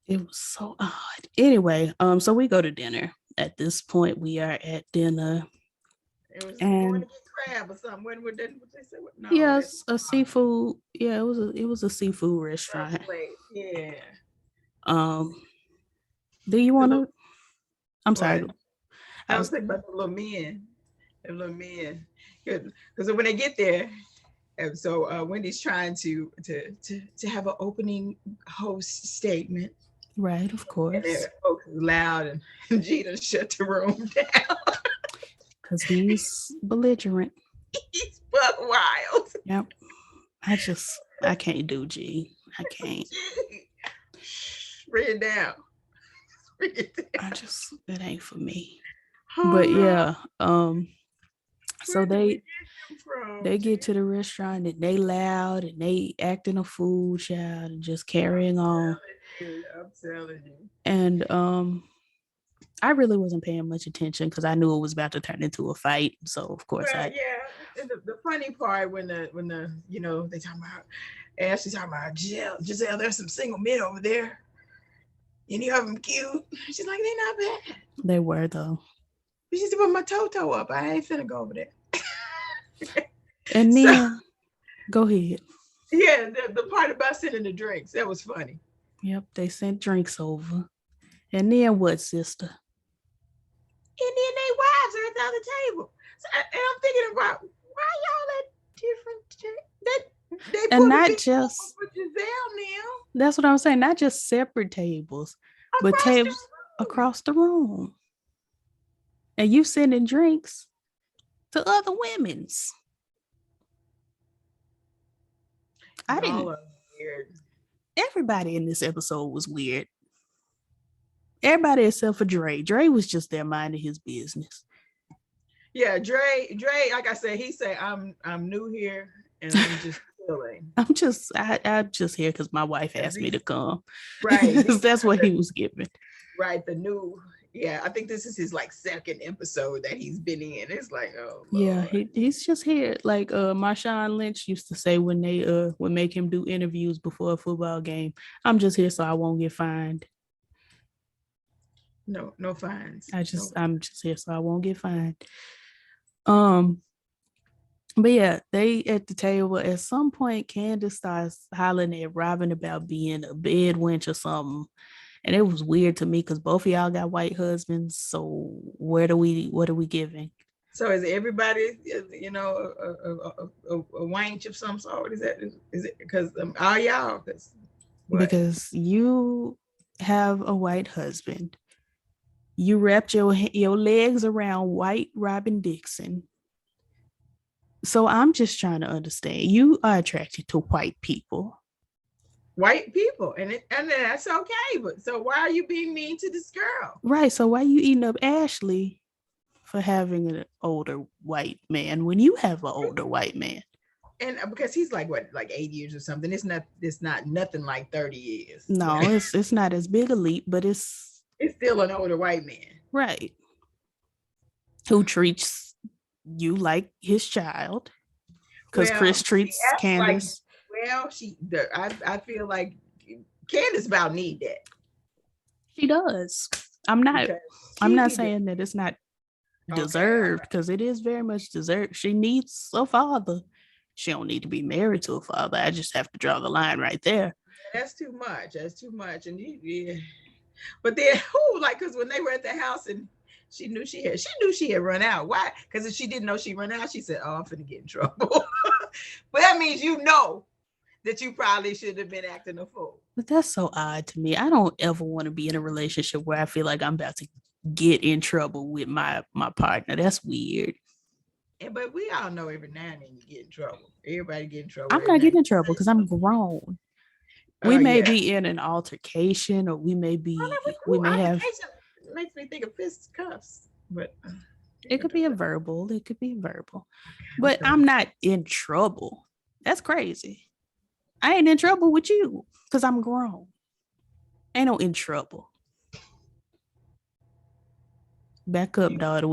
It was so odd. Anyway, so we go to dinner. At this point, we are at dinner. It was going And to get crab or something. What they say? No, yes, a seafood. Yeah, it was a seafood restaurant. Yeah. Um, do you want to? I'm sorry. What? I I was was thinking about the little men. The little men. Because when they get there, and so Wendy's trying to have an opening host statement. right, of And course, folks is loud and Gina shut the room down. because he's belligerent. He's buck wild. Yep. I can't do G. I can't. Bring it down. It ain't for me. Oh, But no. yeah, so they get get to the restaurant and they loud and they acting a fool, child, and just carrying on. I'm telling you. And I really wasn't paying much attention because I knew it was about to turn into a fight. So of course Yeah. And the funny part when the they talking about Ashley talking about Giselle, there's some single men over there. Any of them cute? She's like, they not bad. They were though. She used to put my toe up. I ain't finna go over there. And then go ahead. Yeah, the part about sending the drinks, that was funny. Yep, they sent drinks over. And then what, sister? And then they wives are at the other table. So, and I'm thinking about why y'all at different they And put a not big just, for Giselle now that's what I'm saying, not just separate tables, but across the tables room. across the room. And you sending drinks to other women's. I Y'all didn't, are weird. everybody in this episode was weird. Everybody except for Dre. Dre was just there minding his business. Yeah, Dre, like I said, he said, I'm new here and I'm just chilling. I'm just here because my wife asked me to come. Right. That's what he was giving. Right. The new, yeah, I think this is his like second episode that he's been in. It's like, oh Yeah, Lord. he's just here. Like Marshawn Lynch used to say when they would make him do interviews before a football game. I'm just here so I won't get fined. No fines. I'm just here so I won't get fined. Um, but yeah, they at the table. At some point, Candace starts hollering at Robin about being a bed wench or something. And it was weird to me because both of y'all got white husbands. So what are we giving? So is everybody, you know, a wench of some sort? Is it because all y'all? Because what? Because you have a white husband. You wrapped your legs around white Robin Dixon. So I'm just trying to understand. You are attracted to white people. White people, and that's okay. But so why are you being mean to this girl? Right. So why you eating up Ashley for having an older white man when you have an older white man? And because he's like what, like 8 years or something. It's not nothing like 30 years. No, it's not as big a leap, but It's still an older white man. right. Who treats you like his child. Because Well, Chris she treats acts like, Candace. well, I feel like Candace about need that. She does. I'm not saying that it's not deserved because it is very much deserved. She needs a father. She don't need to be married to a father. I just have to draw the line right there. That's too much. That's too much. And yeah. But then, who like, because when they were at the house and she knew she had run out. Why? Because if she didn't know she run out, she said, "Oh, I'm finna get in trouble." But that means you know that you probably should have been acting a fool. But that's so odd to me. I don't ever want to be in a relationship where I feel like I'm about to get in trouble with my partner. That's weird. But we all know every now and then you get in trouble. Everybody get in trouble I'm every not now and getting in trouble because I'm grown. then. We Oh may yeah. be in an altercation or we Ooh, may have altercation makes me think of fist cuffs. But it could be a verbal, it could be verbal. But okay. I'm not in trouble. That's crazy. I ain't in trouble with you because I'm grown. Ain't no in trouble. Back up, daughter.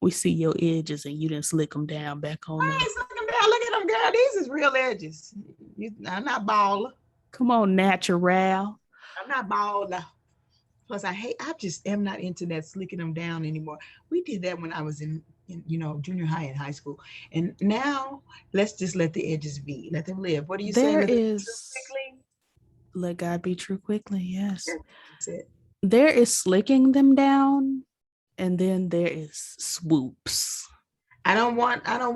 We see your edges and you didn't slick them down back on I there. ain't sucking down. Look at them, girl. These is real edges. I'm not baller. Come on, natural. I'm not baller. Plus, I just am not into that slicking them down anymore. We did that when I was in junior high and high school. And now, let's just let the edges be. Let them live. What do you say? There Let them is quickly? let God be true quickly. Yes. That's it. There is slicking them down, and then there is swoops. I don't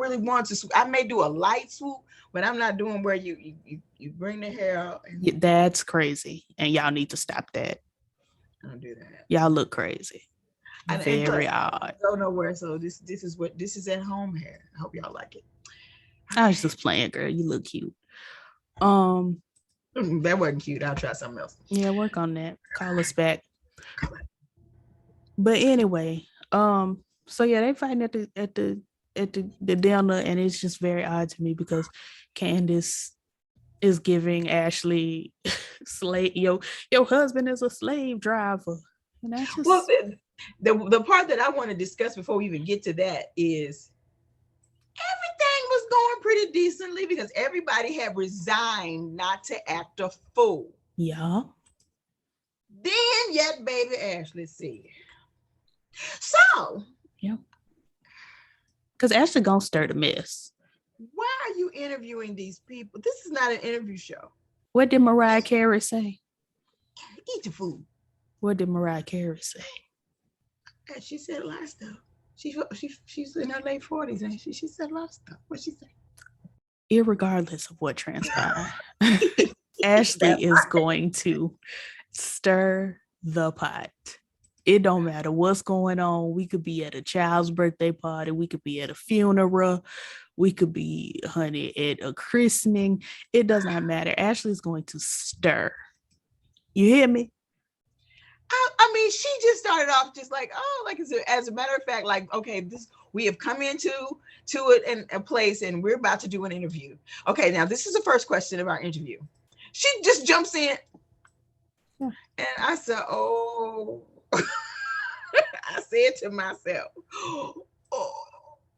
really want to. I may do a light swoop, but I'm not doing where you bring the hair out. And That's crazy. And y'all need to stop that. I don't do that. Y'all look crazy. And plus, Very odd. go nowhere. So this is at home hair. I hope y'all like it. I was just playing, girl. You look cute. Um, That wasn't cute. I'll try something else. yeah, work on that. Call us back. But anyway, so yeah, they fighting at the dinner, and it's just very odd to me because Candace is giving Ashley slave your husband is a slave driver. And that's just Well, the part that I want to discuss before we even get to that is everything was going pretty decently because everybody had resigned not to act a fool. yeah. Then yet baby Ashley said. So Yeah. Because Ashley gonna stir the mess. why are you interviewing these people? This is not an interview show. What did Mariah Carey say? eat the food. What did Mariah Carey say? And she said a lot of stuff. She's in her late 40s, and she said a lot of stuff. What she say? Irregardless of what transpired, Ashley is going to stir the pot. It don't matter what's going on. We could be at a child's birthday party. We could be at a funeral. We could be, honey, at a christening. It does not matter. Ashley's going to stir. You hear me? I mean, she just started off just like, oh, like as a matter of fact, like, okay, this we have come into it in a place, and we're about to do an interview. Okay, now this is the first question of our interview. She just jumps in, and I said, oh, I said to myself, oh,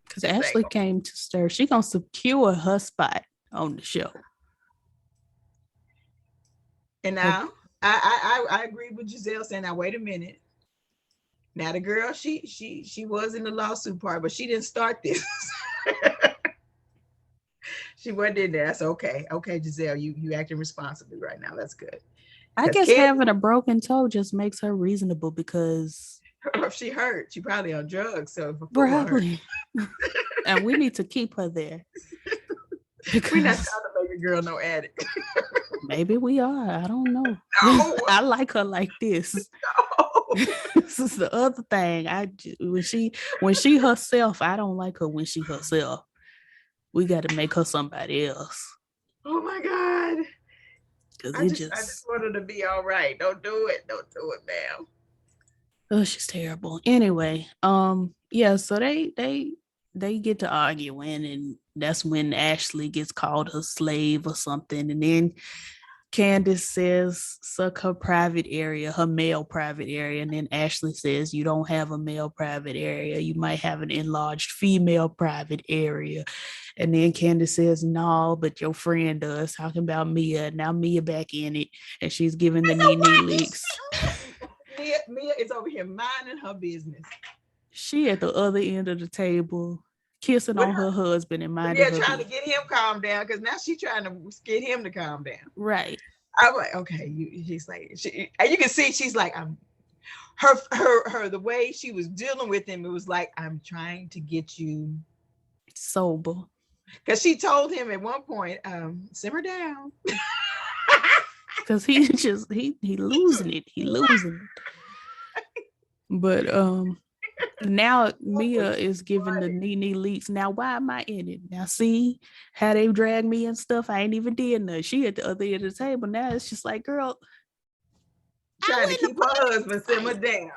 because Ashley came to stir. She gonna secure her spot on the show. And now I agree with Giselle saying, now wait a minute. Now the girl, she was in the lawsuit part, but she didn't start this. She wasn't in there. That's okay. Okay, Giselle, you acting responsibly right now. That's good. I guess having a broken toe just makes her reasonable because if she hurt, she probably on drugs. So probably, and we need to keep her there. We're not trying to make a girl no addict. Maybe we are. I don't know. No. I like her like this. No. This is the other thing. When she herself, I don't like her when she herself. We got to make her somebody else. Oh my God. I just want her to be all right. Don't do it. Don't do it now. Oh, she's terrible. Anyway, yeah, so they get to arguing, and that's when Ashley gets called a slave or something. And then Candace says, suck her private area, her male private area. And then Ashley says, you don't have a male private area. You might have an enlarged female private area. And then Candace says, no, but your friend does, talking about Mia. Now Mia back in it, and she's giving the Nene leaks. Mia is over here minding her business. She at the other end of the table, kissing on her husband and minding her trying to get him calmed down, because now she's trying to get him to calm down. Right. I'm like, okay, she's like, and you can see she's like, her the way she was dealing with him, it was like, I'm trying to get you sober. Because she told him at one point, simmer down. Because he losing it. He losing it. But now Mia is giving the Nene leaks. Now, why am I in it? Now, see how they drag me and stuff. I ain't even did nothing. She at the other end of the table. Now it's just like, girl, trying to keep her husband simmer down.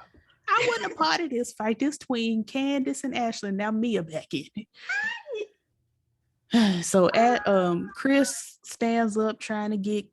I wasn't a part of this fight. This between Candace and Ashley. Now Mia back in it. So Chris stands up trying to get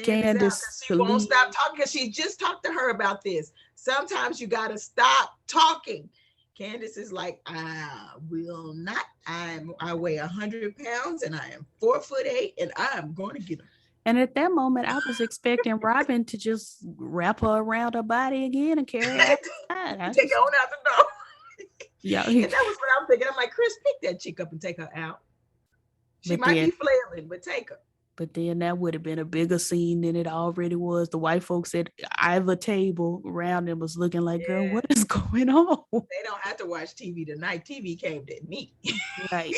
Candace she won't stop talking, because she just talked to her about this. Sometimes you got to stop talking. Candace is like, I will not. I weigh 100 pounds and I am 4'8", and I'm going to get her. And at that moment, I was expecting Robin to just wrap her around her body again and carry her outside. Take her on out the door. Yeah, and that was what I'm thinking. I'm like, Chris, pick that chick up and take her out. She might be flailing, but take her. But then that would have been a bigger scene than it already was. The white folks at either table around them was looking like, girl, what is going on? They don't have to watch TV tonight. TV came to me. Right.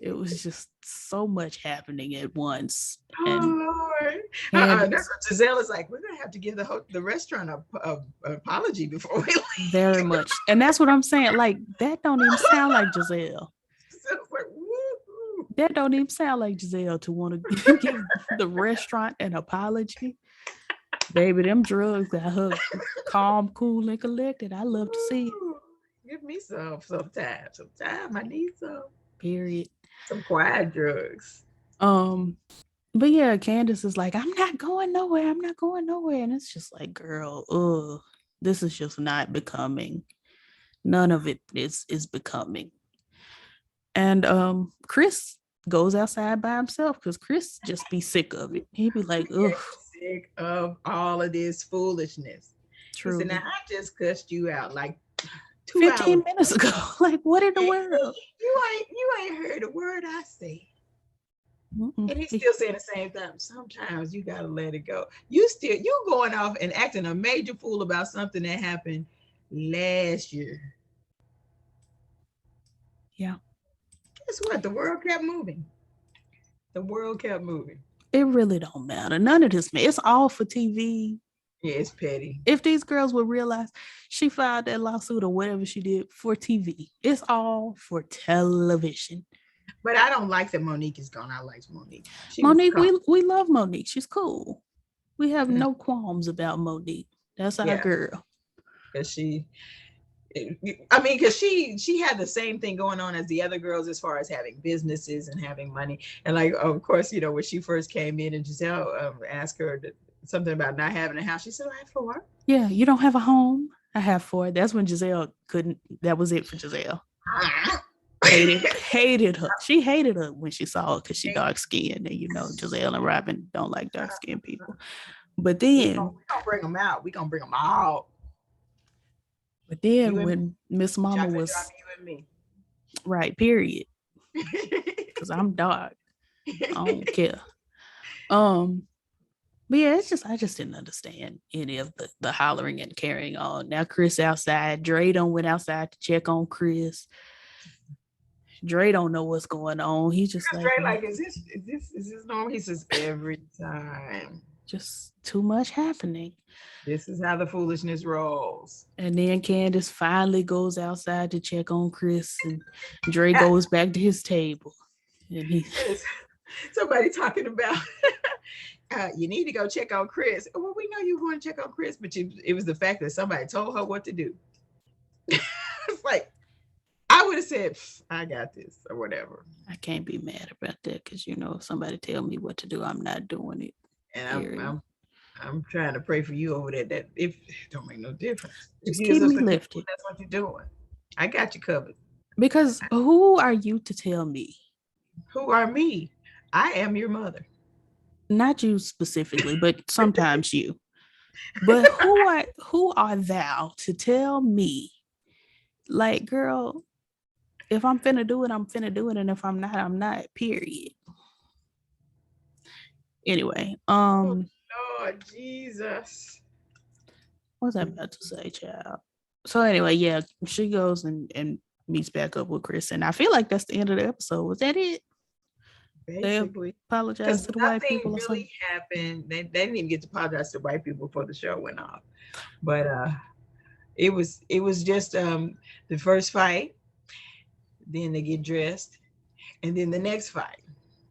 It was just so much happening at once. Oh, Lord. That's what Giselle is like. We're going to have to give the restaurant an apology before we leave. Very much. And that's what I'm saying. Like, that don't even sound like Giselle. Like, that don't even sound like Giselle to want to give the restaurant an apology. Baby, them drugs got her calm, cool, and collected. I love to see it. Give me some sometime. I need some. Period. Some quiet drugs. But yeah, Candace is like, I'm not going nowhere. And it's just like, girl, this is just not becoming. None of it is becoming. And Chris goes outside by himself, because Chris just be sick of it. He'd be like, ugh. Sick of all of this foolishness. True. He said, now I just cussed you out like 15 minutes ago. Like, what in the world? You ain't heard a word I say. And he's still saying the same thing. Sometimes you gotta let it go. You going off and acting a major fool about something that happened last year. Yeah. Guess what? The world kept moving. The world kept moving. It really don't matter. None of this, it's all for TV. Yeah, it's petty. If these girls would realize she filed that lawsuit or whatever she did for TV, it's all for television. But I don't like that Monique is gone. I like Monique. Monique, we love Monique. She's cool. We have no qualms about Monique. That's our girl. Because because she had the same thing going on as the other girls as far as having businesses and having money. And like, of course, when she first came in and Giselle asked her something about not having a house, she said, I have 4. Yeah, you don't have a home? I have 4. That's when Giselle couldn't. That was it for Giselle. Hated her. She hated her when she saw her because she dark skinned, and Giselle and Robin don't like dark skinned people. But then we're gonna bring them out. We're gonna bring them out. But then when Miss Mama was you and me. Right, period. Because I'm dark. I don't care. But yeah, I just didn't understand any of the hollering and carrying on. Now Chris outside. Dre done went outside to check on Chris. Dre don't know what's going on. He's just Dre like, is this normal? He says every time. Just too much happening. This is how the foolishness rolls. And then Candace finally goes outside to check on Chris, and Dre goes back to his table. And somebody talking about you need to go check on Chris. Well, we know you were going to check on Chris, but it was the fact that somebody told her what to do. It's like, I would have said, I got this or whatever. I can't be mad about that because, if somebody tell me what to do, I'm not doing it. And I'm trying to pray for you over there that if it don't make no difference. Just keep me lifted. That's what you're doing. I got you covered. Because who are you to tell me? Who are me? I am your mother. Not you specifically, but sometimes you. But who are thou to tell me? Like, girl, if I'm finna do it, I'm finna do it. And if I'm not, I'm not, period. Anyway, Lord Jesus. What was I about to say, child? So anyway, yeah, she goes and meets back up with Chris. And I feel like that's the end of the episode. Was that it? Basically. They apologize to the white people. Nothing really happened. They didn't even get to apologize to white people before the show went off. But it was just the first fight. Then they get dressed, and then the next fight.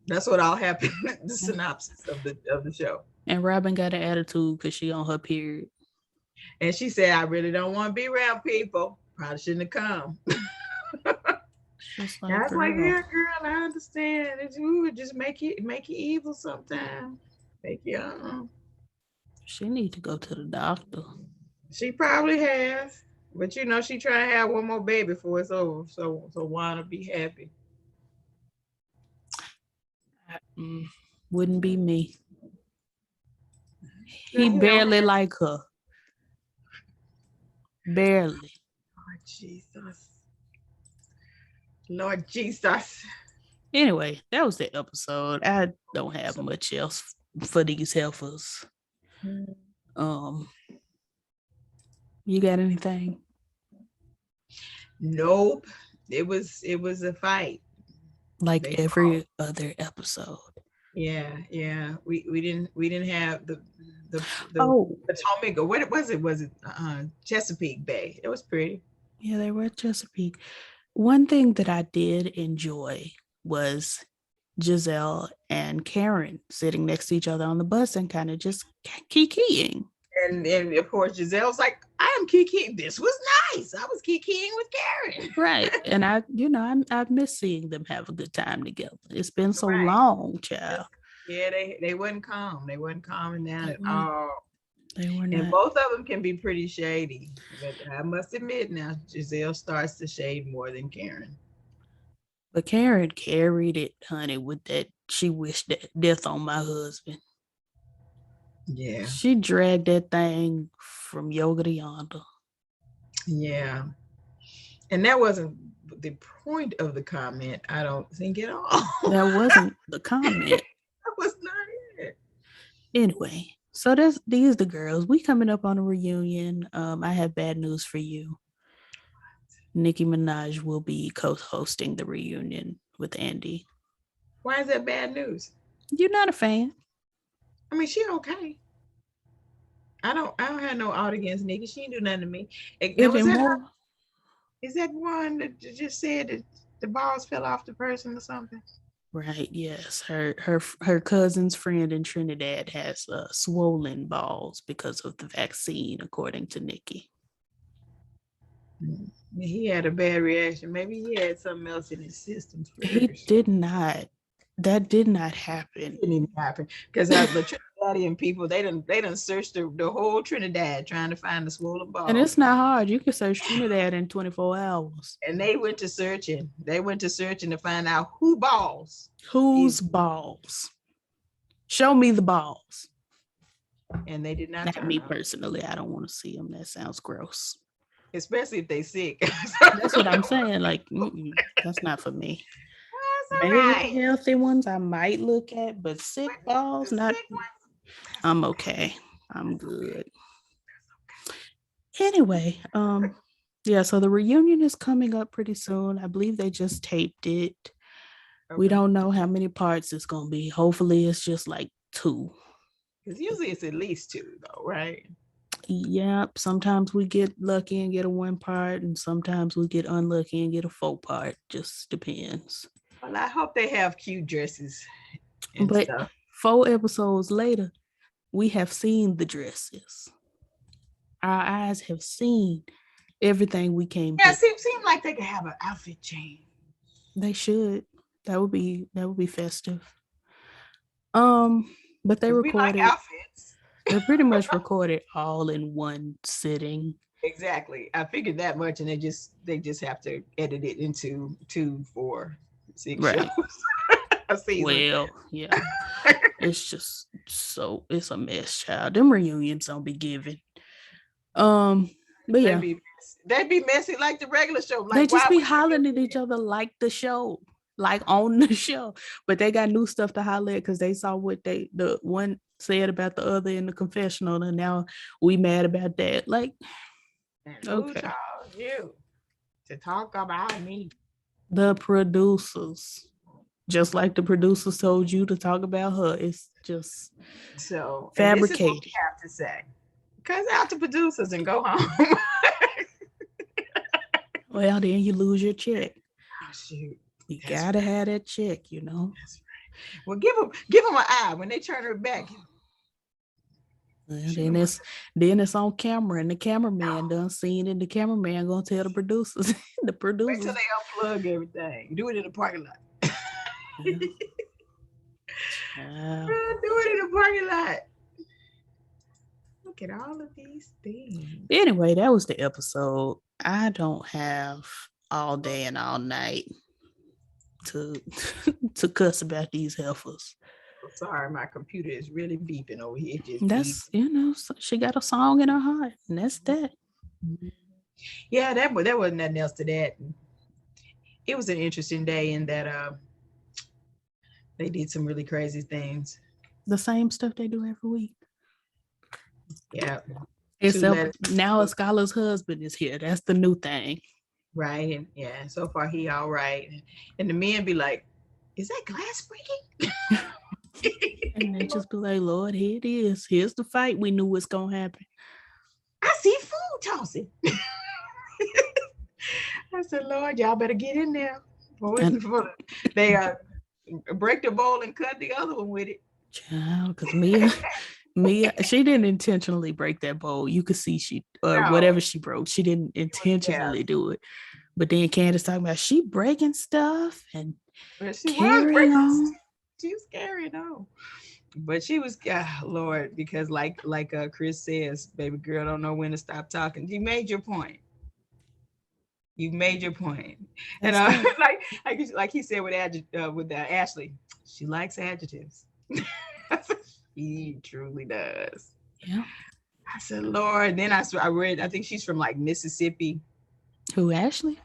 That's what all happened. The synopsis of the show. And Robin got an attitude because she on her period. And she said, I really don't want to be around people. Probably shouldn't have come. I was like, yeah, girl, I understand. It just make you evil sometimes. Make you She need to go to the doctor. She probably has. But she trying to have one more baby before it's over. So wanna be happy. Wouldn't be me. He barely like her. Barely. Lord Jesus. Anyway, that was the episode. I don't have much else for these heifers. You got anything? Nope. It was a fight. Like every other episode. Yeah. We didn't have the Potomac, or what was it? Was it Chesapeake Bay? It was pretty. Yeah, they were Chesapeake. One thing that I did enjoy was Giselle and Karen sitting next to each other on the bus and kind of just kikiing. And of course Giselle's like, I am kikiing. This was nice. I was kikiing with Karen. Right. And I miss seeing them have a good time together. It's been so long, child. Yeah, they wouldn't calm. They weren't calming down at all. They were not. And both of them can be pretty shady. But I must admit now, Giselle starts to shade more than Karen. But Karen carried it, honey, with that she wished death on my husband. Yeah. She dragged that thing from yoga to yonder. Yeah. And that wasn't the point of the comment, I don't think at all. That wasn't the comment. That was not it. Anyway, so these the girls. We coming up on a reunion. I have bad news for you. Nicki Minaj will be co-hosting the reunion with Andy. Why is that bad news? You're not a fan. I mean, she okay. I don't have no out against Nikki. She ain't do nothing to me. Now, Even more. is that one that just said that the balls fell off the person or something? Right, yes. Her cousin's friend in Trinidad has swollen balls because of the vaccine, according to Nikki. He had a bad reaction. Maybe he had something else in his system first. He did not. That did not happen. It didn't even happen because the Trinidadian people they done searched the whole Trinidad trying to find the swollen balls. And it's not hard. You can search Trinidad in 24 hours. And they went to searching. They went to searching to find out who balls. Whose balls? Show me the balls. And they did not. Not me personally. I don't want to see them. That sounds gross. Especially if they sick. That's what I'm saying. Like, that's not for me. Maybe right. Healthy ones I might look at, but sick balls, not. I'm okay. I'm good. Anyway, yeah, so the reunion is coming up pretty soon. I believe they just taped it. Okay. We don't know how many parts it's gonna be. Hopefully it's just like 2. Because usually it's at least 2 though, right? Yep. Sometimes we get lucky and get a 1 part, and sometimes we get unlucky and get a 4 part. Just depends. Well, I hope they have cute dresses. But stuff. 4 episodes later, we have seen the dresses. Our eyes have seen everything we came. Yeah, it seems like they could have an outfit change. They should. That would be festive. But they recorded. We like outfits. They pretty much recorded all in one sitting. Exactly. I figured that much, and they just have to edit it into 2, 4, 6 right. shows. Well, yeah. It's just it's a mess, child. Them reunions don't be giving. But yeah, they'd be messy like the regular show. Like, they just be hollering at each other like the show, like on the show. But they got new stuff to holler at because they saw what the one said about the other in the confessional, and now we mad about that. Like, and who told you to talk about me? The producers. Just like the producers told you to talk about her. It's just so fabricated. This is what we have to say. Cuss out the producers and go home. Well, then you lose your check. Oh, shoot. You gotta have that check, you know. That's right. Well, give them an eye when they turn her back. Well, then it's on camera, and the cameraman done seen it. The cameraman gonna tell the producers. The producers. Wait till they unplug everything. Do it in the parking lot. Yeah. Do it in the parking lot. Look at all of these things. Anyway, that was the episode. I don't have all day and all night to cuss about these heifers. Sorry, my computer is really beeping over here. That's she got a song in her heart, and that's that. Yeah, there wasn't nothing else to that. It was an interesting day in that they did some really crazy things. The same stuff they do every week. Yeah. Except now Scholar's husband is here. That's the new thing. Right. And yeah, so far he all right. And the men be like, is that glass breaking? And they just be like, Lord, here it is. Here's the fight we knew was gonna happen. I see food tossing. I said, Lord, y'all better get in there. They break the bowl and cut the other one with it. Child, because Mia, she didn't intentionally break that bowl. You could see whatever she broke. She didn't intentionally do it. But then Candace talking about she breaking stuff and carrying on. She was carrying on. But she was, Lord, because like Chris says, baby girl don't know when to stop talking. You made your point. And like he said with Ashley, she likes adjectives. He truly does. Yeah. I said, Lord. Then I read, I think she's from like Mississippi. Who, Ashley?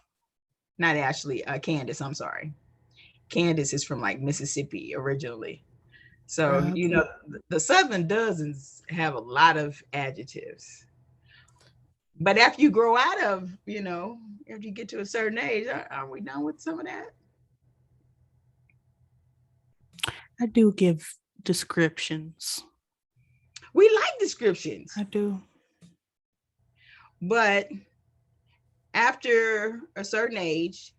Not Ashley, Candace, I'm sorry. Candace is from like Mississippi originally. So, you Okay. know, the Southern doesn't have a lot of adjectives. But after you grow out of, you know, after you get to a certain age, are we done with some of that? I do give descriptions. We like descriptions, I do. but after a certain age,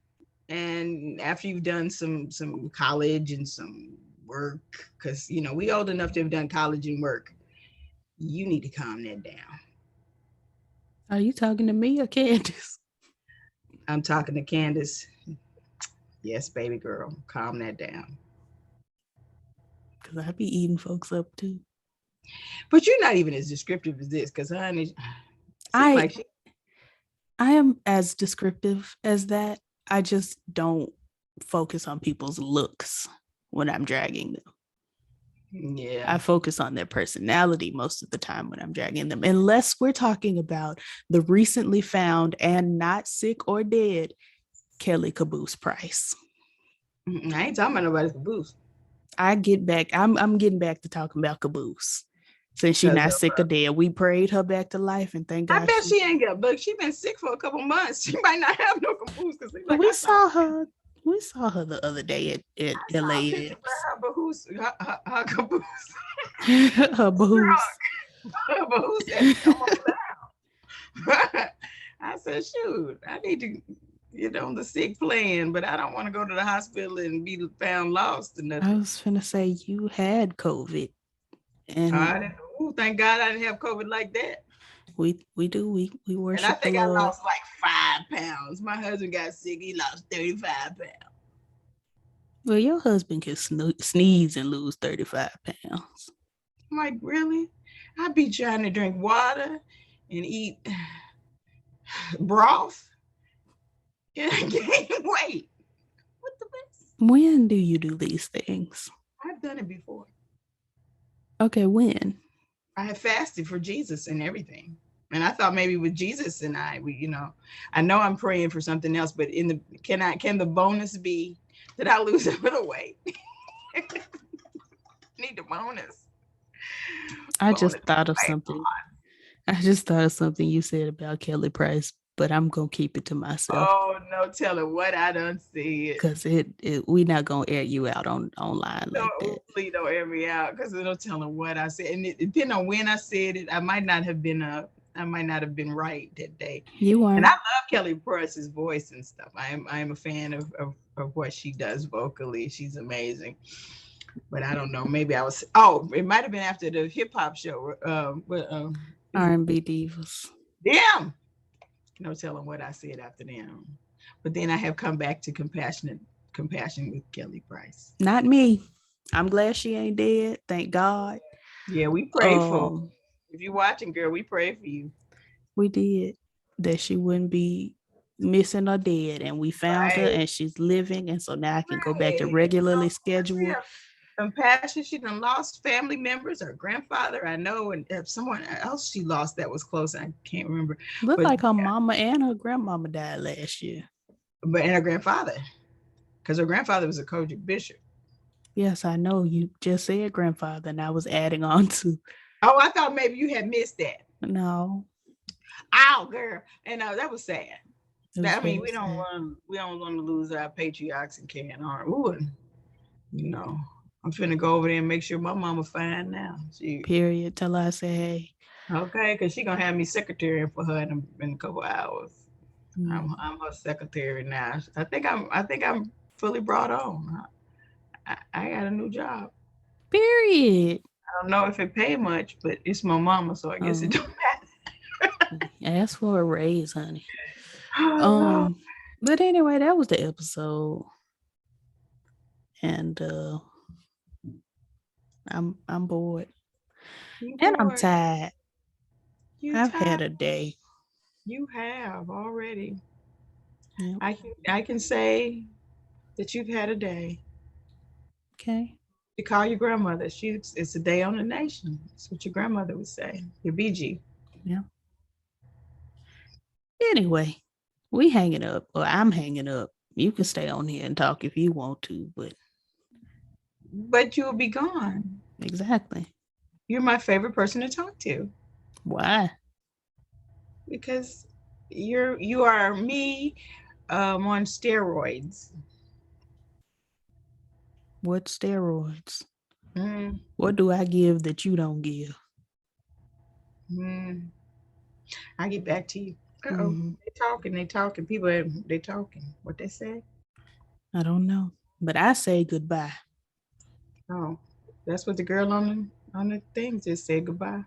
and after you've done some college and some work, because you know we old enough to have done college and work, you need to calm that down. Are you talking to me or Candace? I'm talking to Candace. Yes, baby girl, calm that down. Because I be eating folks up too. But you're not even as descriptive as this, because honey, seem I like she, I am as descriptive as that. I just don't focus on people's looks when I'm dragging them. yeah. I focus on their personality most of the time when I'm dragging them, unless we're talking about the recently found and not sick or dead Kelly Caboose Price. I ain't talking about nobody's caboose. I'm getting back to talking about Caboose. Since she's Because not sick or dead, we prayed her back to life, and thank I God bet she ain't got, but she been sick for a couple months. She might not have no caboose because like we I saw saw her. We saw her the other day at I saw a picture of LAX. her caboose, her caboose. Her booze. Her caboose had to come on down. I said, shoot, I need to get on the sick plan, but I don't want to go to the hospital and be found lost or I nothing. was gonna say you had COVID, I and didn't, ooh, thank God I didn't have COVID like that. we And I worship the think I Lord. lost like 5 pounds. My husband got sick. He lost 35 pounds. Well, your husband can sneeze and lose 35 pounds. I'm like, really? I be trying to drink water and eat broth and I gain weight. What the best? When do you do these things? I've done it before. Okay, when? I have fasted for Jesus and everything. And I thought maybe with Jesus and we, you know, I know I'm praying for something else, but in the can the bonus be that I lose a little weight? Need the bonus. I just Bonus. thought of something. I just thought of something you said about Kelly Price, but I'm gonna keep it to myself Oh no, tell her what I done said. because we not gonna air you out online like that. Please don't air me out because it'll tell her what I said. And it depending on when I said it, I might not have been right that day. You And I weren't. love Kelly Price's voice and stuff. I am a fan of what she does vocally. She's amazing. But I don't know. Maybe I was. Oh, it might have been after the hip hop show. R&B divas. Damn. No telling what I said after them. But then I have come back to compassion with Kelly Price. Not me. I'm glad she ain't dead. Thank God. Yeah, we pray for. If you're watching, girl, we pray for you. We did that she wouldn't be missing or dead, and we found her, Right. and she's living, and so now I can go back to Right. regularly scheduled. Compassion. She done lost family members, her grandfather, I know, and if someone else she lost that was close, I can't remember. Looked But like her mama and her grandmama died last year. and her grandfather, because her grandfather was a Kojic bishop. Yes, I know. You just said grandfather, and I was adding on to. Oh, I thought maybe you had missed that. No, Ow, girl, and that was sad. it was I mean, very sad. we don't want to lose our patriarchs and can harm. Ooh, you know, I'm finna go over there and make sure my mama fine now. She Period. Till I say, hey. okay, because she gonna have me secretary for her in a couple hours. Mm. I'm her secretary now. I think I'm fully brought on. I got a new job. Period. I don't know if it pay much, but it's my mama, so I guess it don't matter. Ask for a raise, honey. Oh Lord. But anyway, that was the episode. And I'm bored. You And I'm bored. tired. You I've tired. had a day. You have already. Yep. I can say that you've had a day. Okay. You call your grandmother. It's a day on the nation. That's what your grandmother would say. Your BG. Yeah. Anyway, We hanging up, or I'm hanging up. You can stay on here and talk if you want to, but But you'll be gone. exactly. You're my favorite person to talk to Why? because you are me on steroids. What steroids? Mm, What do I give that you don't give? mm. I'll get back to you. Uh-oh. Hmm. They talking. People, they talking. What they say? I don't know, but I say goodbye. Oh, that's what the girl on the thing just said goodbye.